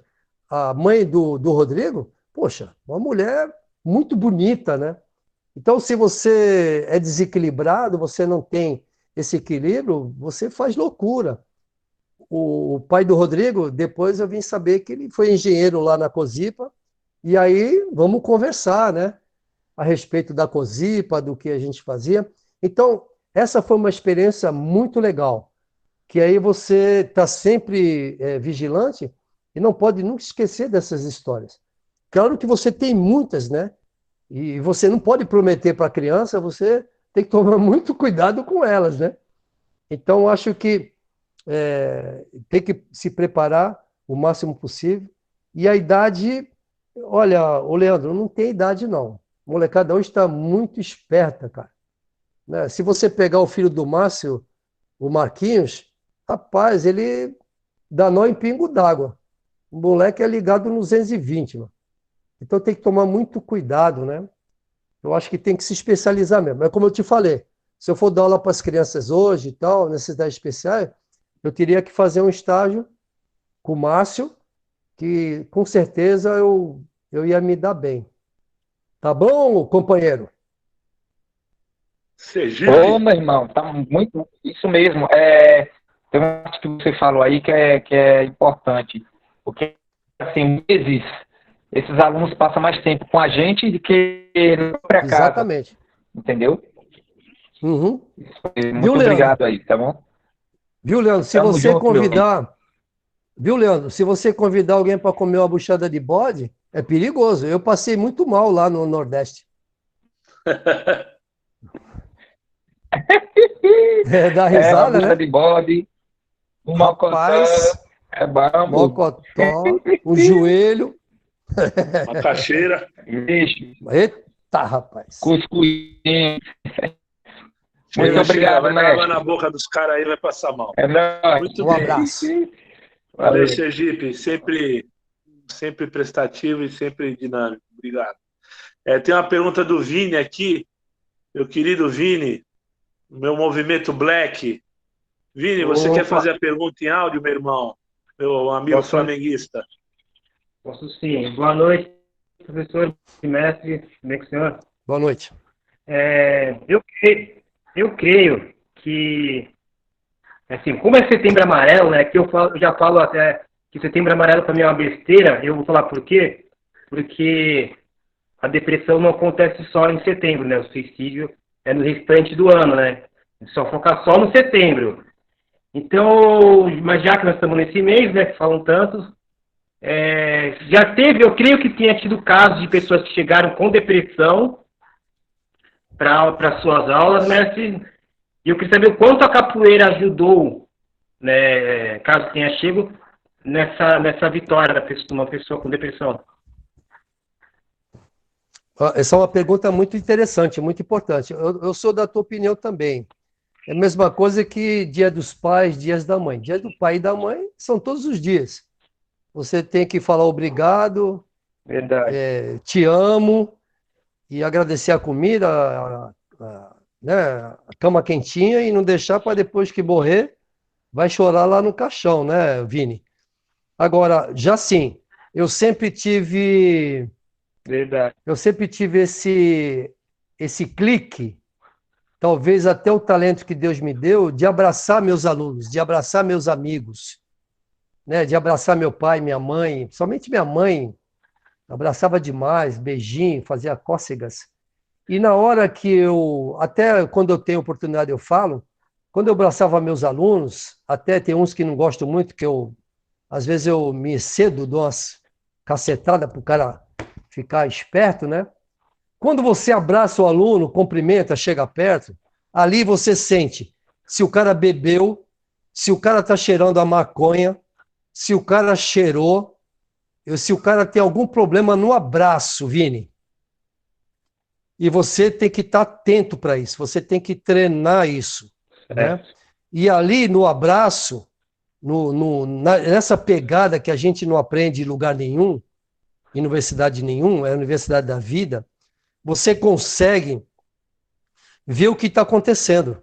a mãe do Rodrigo, poxa, uma mulher muito bonita, né? Então, se você é desequilibrado, você não tem esse equilíbrio, você faz loucura. O pai do Rodrigo, depois eu vim saber que ele foi engenheiro lá na Cosipa, e aí vamos conversar, né? A respeito da Cosipa, do que a gente fazia. Então, essa foi uma experiência muito legal, que aí você está sempre vigilante e não pode nunca esquecer dessas histórias. Claro que você tem muitas, né? E você não pode prometer para a criança, você tem que tomar muito cuidado com elas, né? Então, acho que tem que se preparar o máximo possível. E a idade, olha, o Leandro, não tem idade, não. A molecada hoje está muito esperta, cara. Né? Se você pegar o filho do Márcio, o Marquinhos, rapaz, ele dá nó em pingo d'água. O moleque é ligado no 220, mano. Então tem que tomar muito cuidado, né? Eu acho que tem que se especializar mesmo. É como eu te falei, se eu for dar aula para as crianças hoje e tal, necessidades especiais, eu teria que fazer um estágio com o Márcio, que com certeza eu ia me dar bem. Tá bom, companheiro? Ô, meu irmão, tá muito. Isso mesmo. Tem uma parte que você falou aí que é importante. Porque, assim, vezes, esses alunos passam mais tempo com a gente do que na própria casa. Exatamente. Entendeu? Uhum. Muito Viu, obrigado aí, tá bom? Viu, Leandro? Se Tamo você junto, convidar. Viu, Leandro? Se você convidar alguém para comer uma buchada de bode, é perigoso. Eu passei muito mal lá no Nordeste. Dá risada, uma né? de bode, um Rapaz, mocotó, mocotó, um joelho. Macaxeira. Vixe, Eita, rapaz. cuscuzinho. Muito Chega, obrigado, vai dar água mestre. na boca dos caras aí, vai passar mal. É nóis. Muito Um bem. abraço. Valeu, Sergipe. Sempre prestativo e sempre dinâmico. Obrigado. Tem uma pergunta do Vini aqui. Meu querido Vini, meu movimento Black. Vini, você quer fazer a pergunta em áudio, meu irmão? Meu amigo flamenguista. Posso sim. Boa noite, professor e mestre. Como é que o senhor? Boa noite. Eu creio que, assim, como é Setembro Amarelo, né, que eu já falo até que Setembro Amarelo para mim é uma besteira, eu vou falar por quê? Porque a depressão não acontece só em setembro, né? O suicídio é no restante do ano, né? Só focar só no setembro. Então, mas já que nós estamos nesse mês, né, que falam tantos, já teve, eu creio que tenha tido casos de pessoas que chegaram com depressão para suas aulas, mestre. E eu queria saber o quanto a capoeira ajudou, né, caso tenha chego, nessa vitória de uma pessoa com depressão. Essa é uma pergunta muito interessante, muito importante. Eu sou da tua opinião também. É a mesma coisa que Dia dos Pais, Dias da Mãe. Dia do pai e da mãe são todos os dias. Você tem que falar obrigado, Verdade. te amo, e agradecer a comida, né, a cama quentinha, e não deixar para depois que morrer, vai chorar lá no caixão, né, Vini? Agora, já sim, eu sempre tive Verdade. esse clique, talvez até o talento que Deus me deu, de abraçar meus alunos, de abraçar meus amigos, né? De abraçar meu pai, minha mãe, somente minha mãe, abraçava demais, beijinho, fazia cócegas. E na hora que até quando eu tenho oportunidade eu falo, quando eu abraçava meus alunos, até tem uns que não gostam muito, às vezes eu me excedo, dou umas cacetadas para o cara ficar esperto, né? Quando você abraça o aluno, cumprimenta, chega perto, ali você sente se o cara bebeu, se o cara está cheirando a maconha, se o cara cheirou, se o cara tem algum problema no abraço, Vini. E você tem que estar atento para isso, você tem que treinar isso, né? E ali no abraço, nessa pegada que a gente não aprende em lugar nenhum, em universidade nenhum, é a universidade da vida, você consegue ver o que está acontecendo,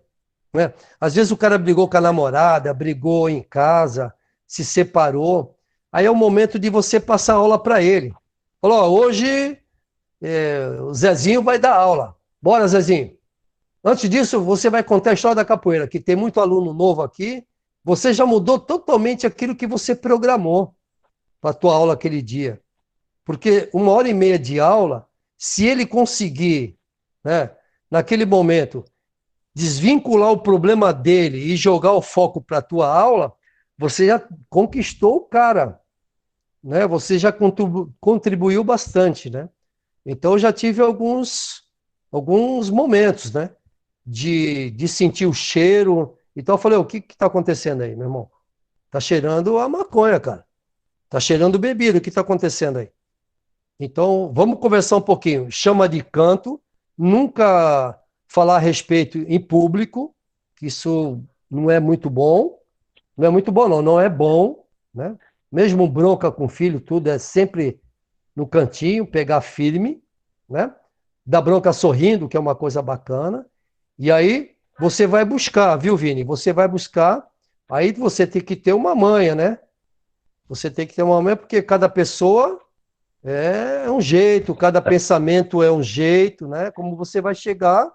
né? Às vezes o cara brigou com a namorada, brigou em casa, se separou, aí é o momento de você passar aula para ele. Falou, ó, hoje o Zezinho vai dar aula. Bora, Zezinho. Antes disso, você vai contar a história da capoeira, que tem muito aluno novo aqui. Você já mudou totalmente aquilo que você programou para a tua aula aquele dia. Porque 1h30 de aula, se ele conseguir, né, naquele momento, desvincular o problema dele e jogar o foco para a tua aula, você já conquistou o cara, né? Você já contribuiu bastante, né? Então, eu já tive alguns momentos, né? De sentir o cheiro. Então, eu falei, o que está acontecendo aí, meu irmão? Tá cheirando a maconha, cara. Tá cheirando bebida. O que está acontecendo aí? Então, vamos conversar um pouquinho. Chama de canto. Nunca falar a respeito em público, que isso não é muito bom. Não é muito bom, não. Não é bom, né? Mesmo bronca com filho, tudo é sempre no cantinho, pegar firme, né? Dar bronca sorrindo, que é uma coisa bacana. E aí você vai buscar, viu, Vini? Você vai buscar, aí você tem que ter uma manha, né? Você tem que ter uma manha, porque cada pessoa é um jeito, cada pensamento é um jeito, né? Como você vai chegar,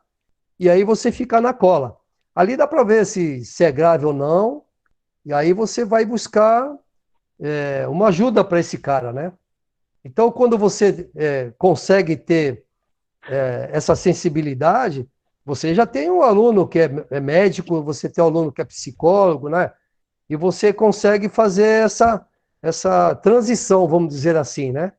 e aí você fica na cola. Ali dá para ver se é grave ou não, e aí você vai buscar uma ajuda para esse cara, né? Então, quando você consegue ter essa sensibilidade, você já tem um aluno que é médico, você tem um aluno que é psicólogo, né? E você consegue fazer essa transição, vamos dizer assim, né?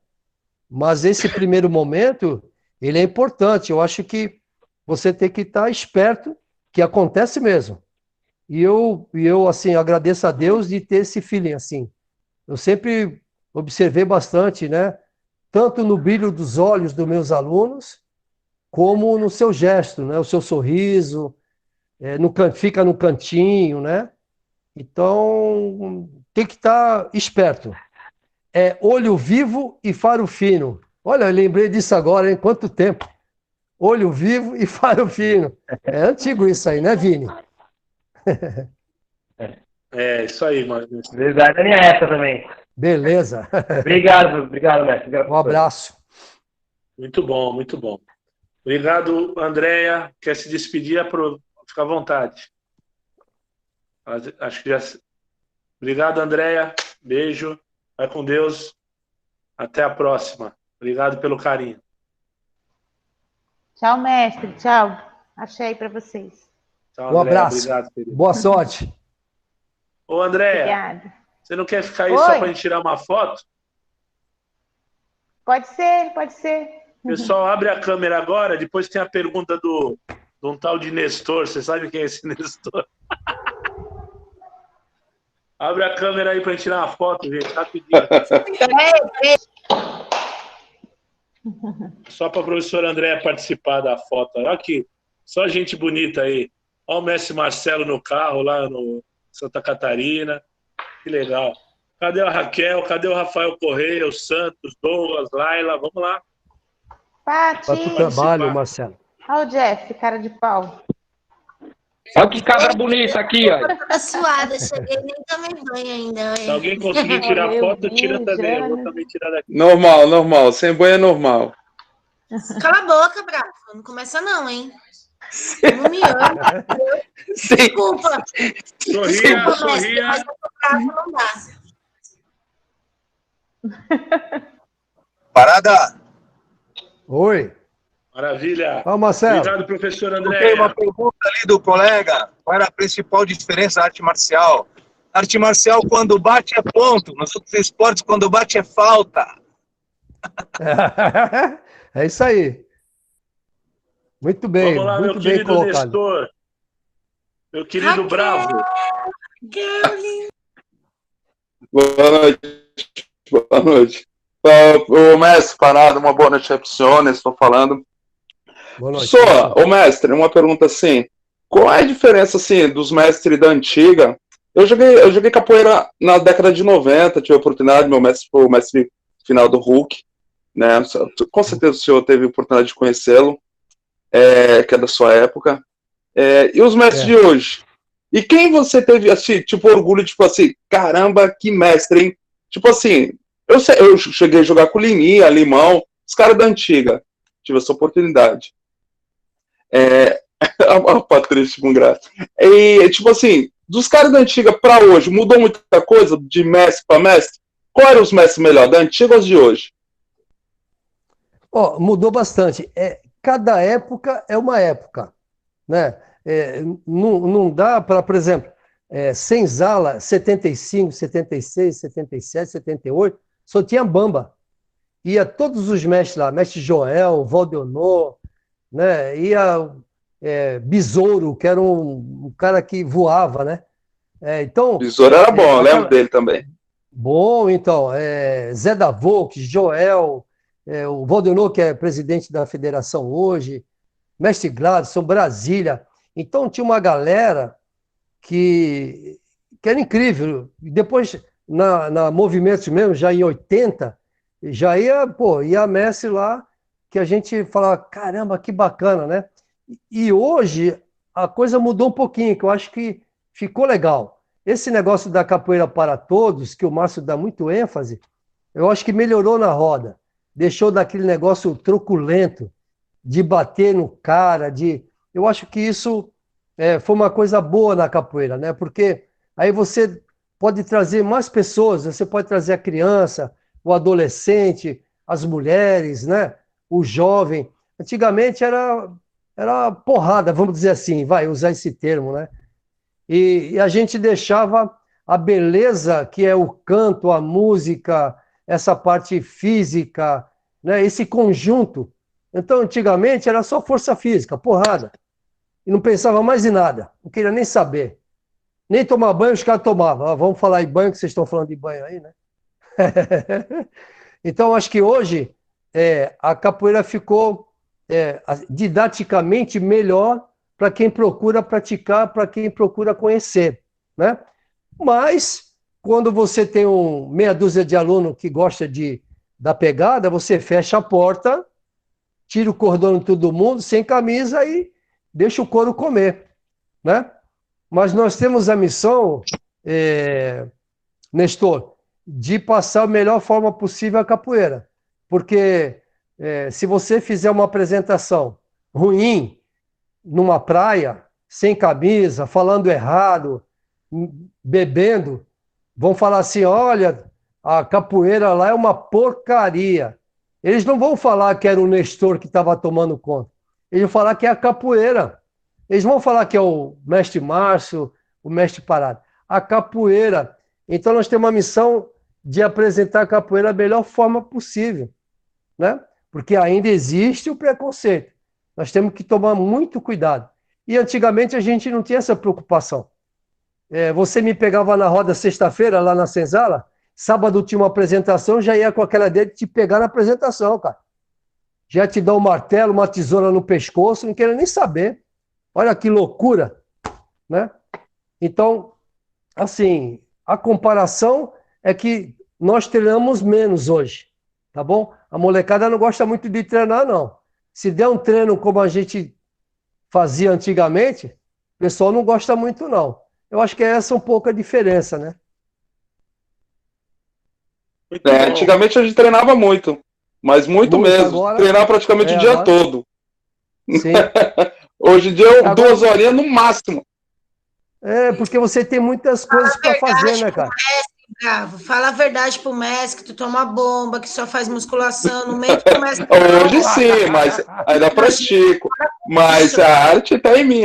Mas esse primeiro momento, ele é importante. Eu acho que você tem que estar esperto, que acontece mesmo. E eu assim, agradeço a Deus de ter esse feeling, assim. Eu sempre observei bastante, né? Tanto no brilho dos olhos dos meus alunos, como no seu gesto, né? O seu sorriso, fica no cantinho, né? Então, tem que estar esperto. É olho vivo e faro fino. Olha, eu lembrei disso agora, hein? Quanto tempo? Olho vivo e faro fino. É antigo isso aí, né, Vini? É, isso aí, mano. Verdade, a minha essa também. Beleza. Obrigado, mestre. Um abraço. Muito bom, muito bom. Obrigado, Andréia. Quer se despedir? Fica à vontade. Acho que já. Obrigado, Andréia. Beijo. Vai com Deus. Até a próxima. Obrigado pelo carinho. Tchau, mestre. Tchau. Achei para vocês. Tchau, Um Andréia. abraço. Obrigado, querido. Boa sorte. Ô, Andréia. Obrigada. Você não quer ficar aí Oi. só para a gente tirar uma foto? Pode ser, pode ser. Pessoal, abre a câmera agora. Depois tem a pergunta de um tal de Nestor. Você sabe quem é esse Nestor? Abre a câmera aí para gente tirar uma foto, gente. Rapidinho. Só para a professora Andréa participar da foto. Olha aqui, só gente bonita aí. Olha o mestre Marcelo no carro, lá no Santa Catarina. Que legal. Cadê a Raquel? Cadê o Rafael Correia, o Santos, Douglas, Laila? Vamos lá. Pati. Para o trabalho, Marcelo. Olha o Jeff, cara de pau. Olha que cabra bonita aqui, ó. Tá suada, cheguei nem tomei banho ainda. Se alguém conseguir tirar Meu foto, tira Deus, também. Eu vou Jana. também tirar daqui. Normal. Sem banho é normal. Cala a boca, Bravo. Não começa não, hein? Não me ama. Desculpa. Sorria, Mas sorria. eu tô brava, não dá. Parada. Oi. Maravilha. Ó, Marcelo. Obrigado, professor Tem André. uma pergunta ali do colega. Qual era a principal diferença da arte marcial? Arte marcial, quando bate, é ponto. Nos outros esportes, quando bate, é falta. É isso aí. Muito bem, Vamos lá, meu muito bem querido colocado. Nestor. Meu querido Bravo. Boa noite. O mestre, parado, uma boa noite, Epsiones, estou falando. Boa noite. Só, ô mestre, uma pergunta assim. Qual é a diferença, assim, dos mestres da antiga? Eu joguei capoeira na década de 90, tive a oportunidade, meu mestre foi o mestre final do Hulk, né? Com certeza o senhor teve a oportunidade de conhecê-lo, que é da sua época. E os mestres de hoje? E quem você teve, assim, tipo, orgulho, tipo assim, caramba, que mestre, hein? Tipo assim, eu cheguei a jogar com Liminha, Limão, os caras da antiga. Tive essa oportunidade. A Patrícia com graça. E, tipo assim, dos caras da antiga pra hoje, mudou muita coisa de mestre pra mestre? Qual eram os mestres melhores, da antiga ou os de hoje? Mudou bastante. Cada época é uma época, né? Não dá para, por exemplo, Senzala, 75, 76, 77, 78, só tinha bamba. Ia todos os mestres lá, mestre Joel, Valdeonor, né? Ia Besouro, que era um cara que voava, né? Então, Besouro era bom, eu lembro dele também. Bom, então, Zé da Volks, Joel, o Valdeonor, que é presidente da federação hoje, mestre Gladson, Brasília. Então tinha uma galera que era incrível. Depois, na Movimentos mesmo, já em 80, já ia mestre lá, que a gente falava, caramba, que bacana, né? E hoje a coisa mudou um pouquinho, que eu acho que ficou legal. Esse negócio da capoeira para todos, que o Márcio dá muito ênfase, eu acho que melhorou na roda. Deixou daquele negócio truculento, de bater no cara, eu acho que isso foi uma coisa boa na capoeira, né? Porque aí você pode trazer mais pessoas, você pode trazer a criança, o adolescente, as mulheres, né? O jovem. Antigamente era porrada, vamos dizer assim, vai usar esse termo, né? E a gente deixava a beleza que é o canto, a música, essa parte física, né? Esse conjunto. Então, antigamente, era só força física, porrada. E não pensava mais em nada. Não queria nem saber. Nem tomar banho, os caras tomavam. Vamos falar em banho, que vocês estão falando de banho aí, né? Então, acho que hoje a capoeira ficou didaticamente melhor para quem procura praticar, para quem procura conhecer, né? Mas, quando você tem meia dúzia de aluno que gosta da pegada, você fecha a porta, tira o cordão de todo mundo, sem camisa e deixa o couro comer, né? Mas nós temos a missão, Nestor, de passar a melhor forma possível a capoeira. Porque se você fizer uma apresentação ruim numa praia, sem camisa, falando errado, bebendo, vão falar assim, olha, a capoeira lá é uma porcaria. Eles não vão falar que era o Nestor que estava tomando conta. Eles vão falar que é a capoeira. Eles vão falar que é o mestre Márcio, o mestre Parado. A capoeira. Então nós temos uma missão de apresentar a capoeira da melhor forma possível, né? Porque ainda existe o preconceito. Nós temos que tomar muito cuidado. E antigamente a gente não tinha essa preocupação. Você me pegava na roda sexta-feira, lá na Senzala, sábado tinha uma apresentação, já ia com aquela ideia de te pegar na apresentação, cara. já te dá um martelo, uma tesoura no pescoço, não quero nem saber. Olha que loucura, né? Então, assim, a comparação é que nós treinamos menos hoje, tá bom? A molecada não gosta muito de treinar, não. Se der um treino como a gente fazia antigamente, o pessoal não gosta muito, não. Eu acho que essa é um pouco a diferença, né? Antigamente a gente treinava muito, mas muito mesmo. Agora, treinava praticamente o dia agora, todo. Sim. Hoje em dia, agora, 2 horinhas no máximo. Porque você tem muitas coisas para fazer, né, cara? Bravo, fala a verdade pro mestre, que tu toma bomba, que só faz musculação, no meio do mestre. Hoje sim, mas ainda pratico. Mas a arte tá em mim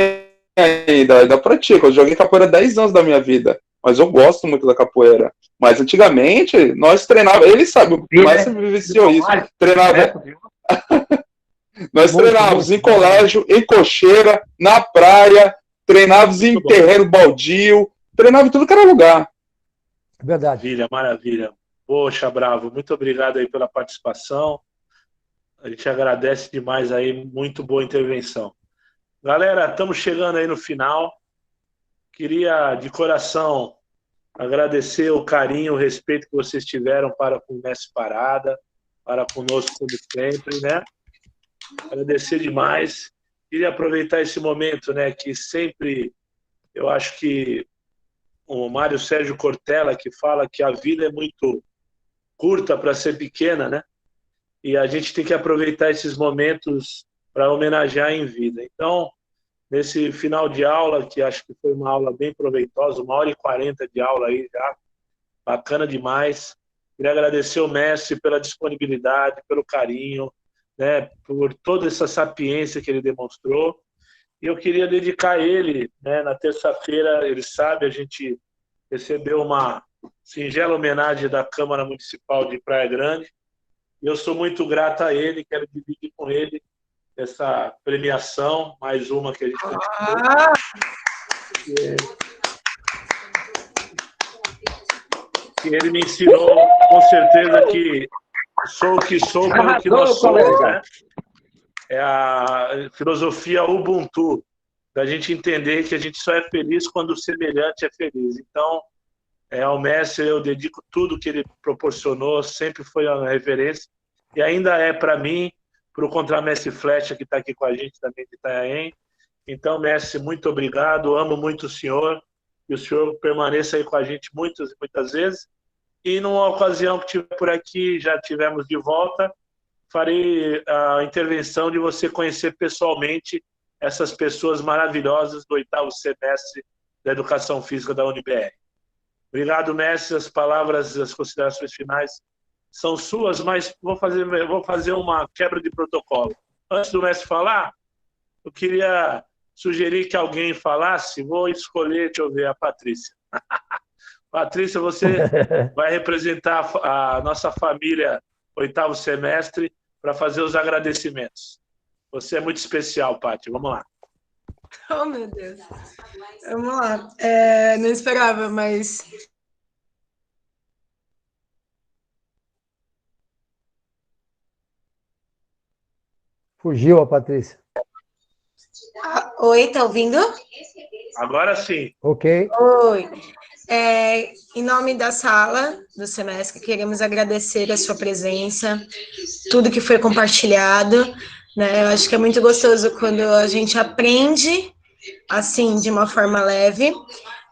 ainda pratico. Eu joguei capoeira 10 anos da minha vida, mas eu gosto muito da capoeira. Mas antigamente, nós treinávamos, ele sabe, o mestre vivenciou isso. Treinava. Nós treinávamos em colégio, em cocheira, na praia, treinávamos em terreno baldio, treinava em tudo que era lugar. Verdade. Maravilha, maravilha. Poxa, Bravo, muito obrigado aí pela participação. A gente agradece demais aí, muito boa intervenção. Galera, estamos chegando aí no final. Queria, de coração, agradecer o carinho, o respeito que vocês tiveram para com o Mestre Parada, para conosco como sempre, né? Agradecer demais. Queria aproveitar esse momento, né, que sempre, eu acho que o Mário Sérgio Cortella, que fala que a vida é muito curta para ser pequena, né? E a gente tem que aproveitar esses momentos para homenagear em vida. Então, nesse final de aula, que acho que foi uma aula bem proveitosa, 1h40 de aula aí já, bacana demais. Queria agradecer ao mestre pela disponibilidade, pelo carinho, né, por toda essa sapiência que ele demonstrou. E eu queria dedicar a ele, né, na terça-feira, ele sabe, a gente recebeu uma singela homenagem da Câmara Municipal de Praia Grande. E eu sou muito grato a ele, quero dividir com ele essa premiação, mais uma que a gente continua. Que ele me ensinou, com certeza, que sou o que sou pelo que nós somos, né? É a filosofia Ubuntu, da gente entender que a gente só é feliz quando o semelhante é feliz. Então, ao mestre eu dedico tudo que ele proporcionou, sempre foi uma referência, e ainda é para mim, para o contramestre Flecha, que está aqui com a gente também de Itanhaém. Então, mestre, muito obrigado, amo muito o senhor, e o senhor permaneça aí com a gente muitas e muitas vezes. E numa ocasião que tiver por aqui, já tivemos de volta, farei a intervenção de você conhecer pessoalmente essas pessoas maravilhosas do 8º semestre da Educação Física da UniBR. Obrigado, mestre. As palavras, as considerações finais são suas, mas vou fazer uma quebra de protocolo. Antes do mestre falar, eu queria sugerir que alguém falasse. Vou escolher, deixa eu ver, a Patrícia. Patrícia, você vai representar a nossa família 8º semestre para fazer os agradecimentos. Você é muito especial, Paty. Vamos lá. Oh, meu Deus. Vamos lá. Não esperava, mas... Fugiu a Patrícia. Oi, tá ouvindo? Agora sim. Ok. Oi. Em nome da sala do semestre, queremos agradecer a sua presença, tudo que foi compartilhado, né? Eu acho que é muito gostoso quando a gente aprende, assim, de uma forma leve,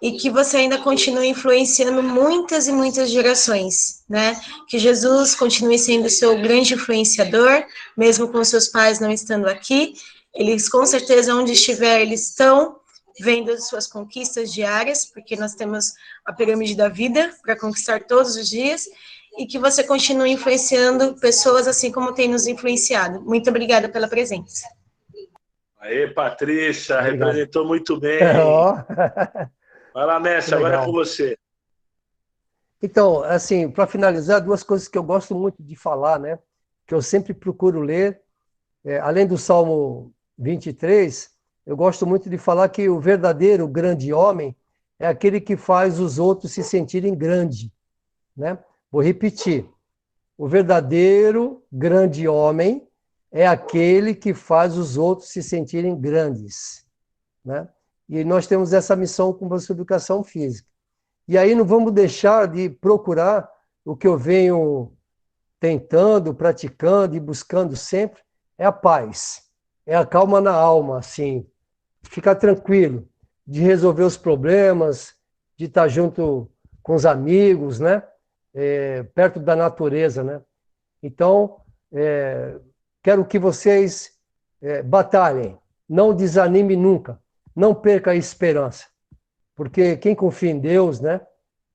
e que você ainda continue influenciando muitas e muitas gerações, né? Que Jesus continue sendo seu grande influenciador, mesmo com seus pais não estando aqui. Eles, com certeza, onde estiver, eles estão vendo suas conquistas diárias, porque nós temos a pirâmide da vida para conquistar todos os dias, e que você continue influenciando pessoas assim como tem nos influenciado. Muito obrigada pela presença. Aê, Patrícia, representou muito bem. Vai lá, mestre, agora é com você. Então, assim, para finalizar, 2 coisas que eu gosto muito de falar, né? Que eu sempre procuro ler, além do Salmo 23, eu gosto muito de falar que o verdadeiro grande homem é aquele que faz os outros se sentirem grande, né? Vou repetir. O verdadeiro grande homem é aquele que faz os outros se sentirem grandes, né? E nós temos essa missão com a educação física. E aí não vamos deixar de procurar o que eu venho tentando, praticando e buscando sempre, é a paz, é a calma na alma, assim, ficar tranquilo, de resolver os problemas, de estar junto com os amigos, né? Perto da natureza, né? Então, quero que vocês batalhem, não desanime nunca, não perca a esperança, porque quem confia em Deus, né?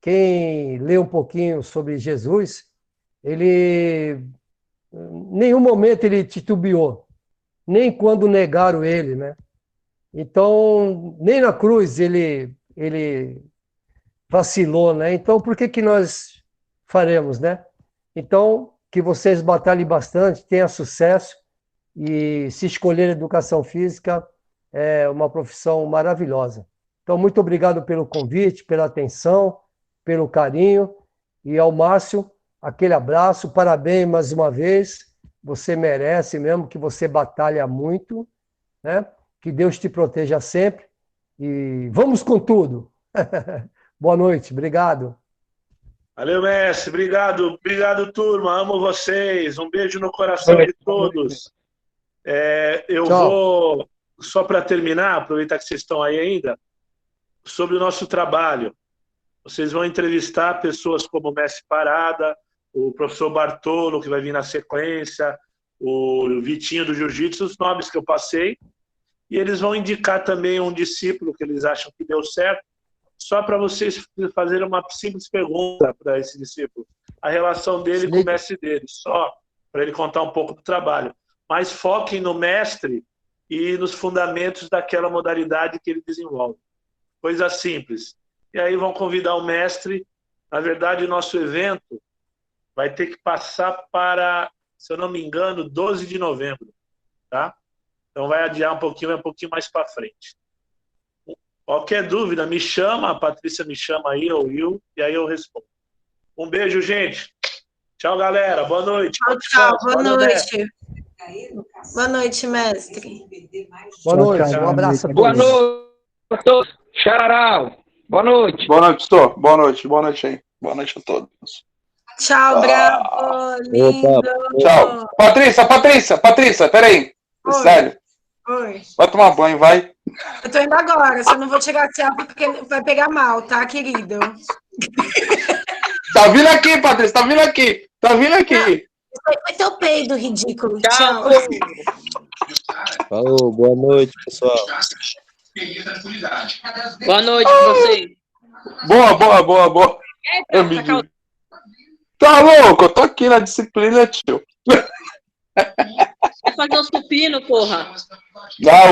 Quem lê um pouquinho sobre Jesus, ele, em nenhum momento ele titubeou, nem quando negaram ele, né? Então, nem na cruz ele vacilou, né? Então, por que nós faremos, né? Então, que vocês batalhem bastante, tenham sucesso, e se escolher educação física, é uma profissão maravilhosa. Então, muito obrigado pelo convite, pela atenção, pelo carinho, e ao Márcio, aquele abraço, parabéns mais uma vez, você merece mesmo, que você batalha muito, né? Que Deus te proteja sempre, e vamos com tudo. Boa noite, obrigado. Valeu, mestre, obrigado, turma, amo vocês, um beijo no coração de todos. Eu vou, só para terminar, aproveitar que vocês estão aí ainda, sobre o nosso trabalho. Vocês vão entrevistar pessoas como o mestre Parada, o professor Bartolo, que vai vir na sequência, o Vitinho do Jiu-Jitsu, os nomes que eu passei, e eles vão indicar também um discípulo que eles acham que deu certo, só para vocês fazerem uma simples pergunta para esse discípulo, a relação dele com o mestre dele, só para ele contar um pouco do trabalho. Mas foquem no mestre e nos fundamentos daquela modalidade que ele desenvolve. Coisa simples. E aí vão convidar o mestre. Na verdade, o nosso evento vai ter que passar para, se eu não me engano, 12 de novembro. Tá? Então vai adiar um pouquinho mais para frente. Qualquer dúvida, me chama, a Patrícia me chama aí, ou eu, e aí eu respondo. Um beijo, gente. Tchau, galera. Boa noite. Tchau, boa noite. Boa noite, mestre. Boa noite, um abraço a todos. Boa noite a todos. Xararau. Boa noite. Boa noite, pastor. Boa noite aí. Boa noite a todos. Tchau, Bravo. Lindo. Tchau. Patrícia, peraí. Oi. Sério. Oi. Vai tomar banho, vai. Eu tô indo agora, só não vou chegar assim, porque vai pegar mal, tá, querido? Tá vindo aqui, Patrícia, tá vindo aqui. Foi teu peido, ridículo. Tchau. Falou, boa noite, pessoal. Boa noite pra vocês. Boa. Tá louco? Eu tô aqui na disciplina, tio. Vai fazer o supino, porra.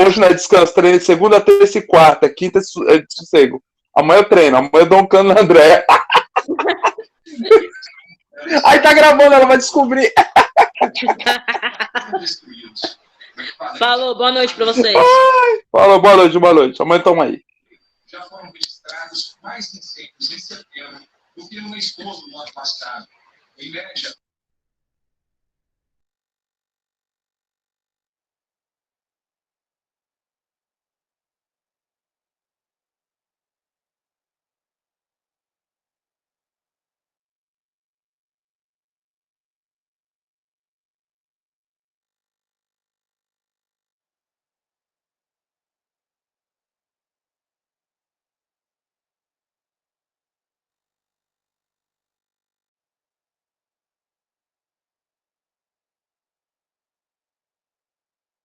Hoje não é descanso, treino segunda, terça e quarta. Quinta é de sossego. Amanhã eu treino, amanhã eu dou um cano na André. Aí tá gravando, ela vai descobrir. Falou, boa noite pra vocês. Falou, boa noite. Amanhã tamo aí. Já foram registrados mais incêndios em setembro do que no mês todo do ano passado. Em média,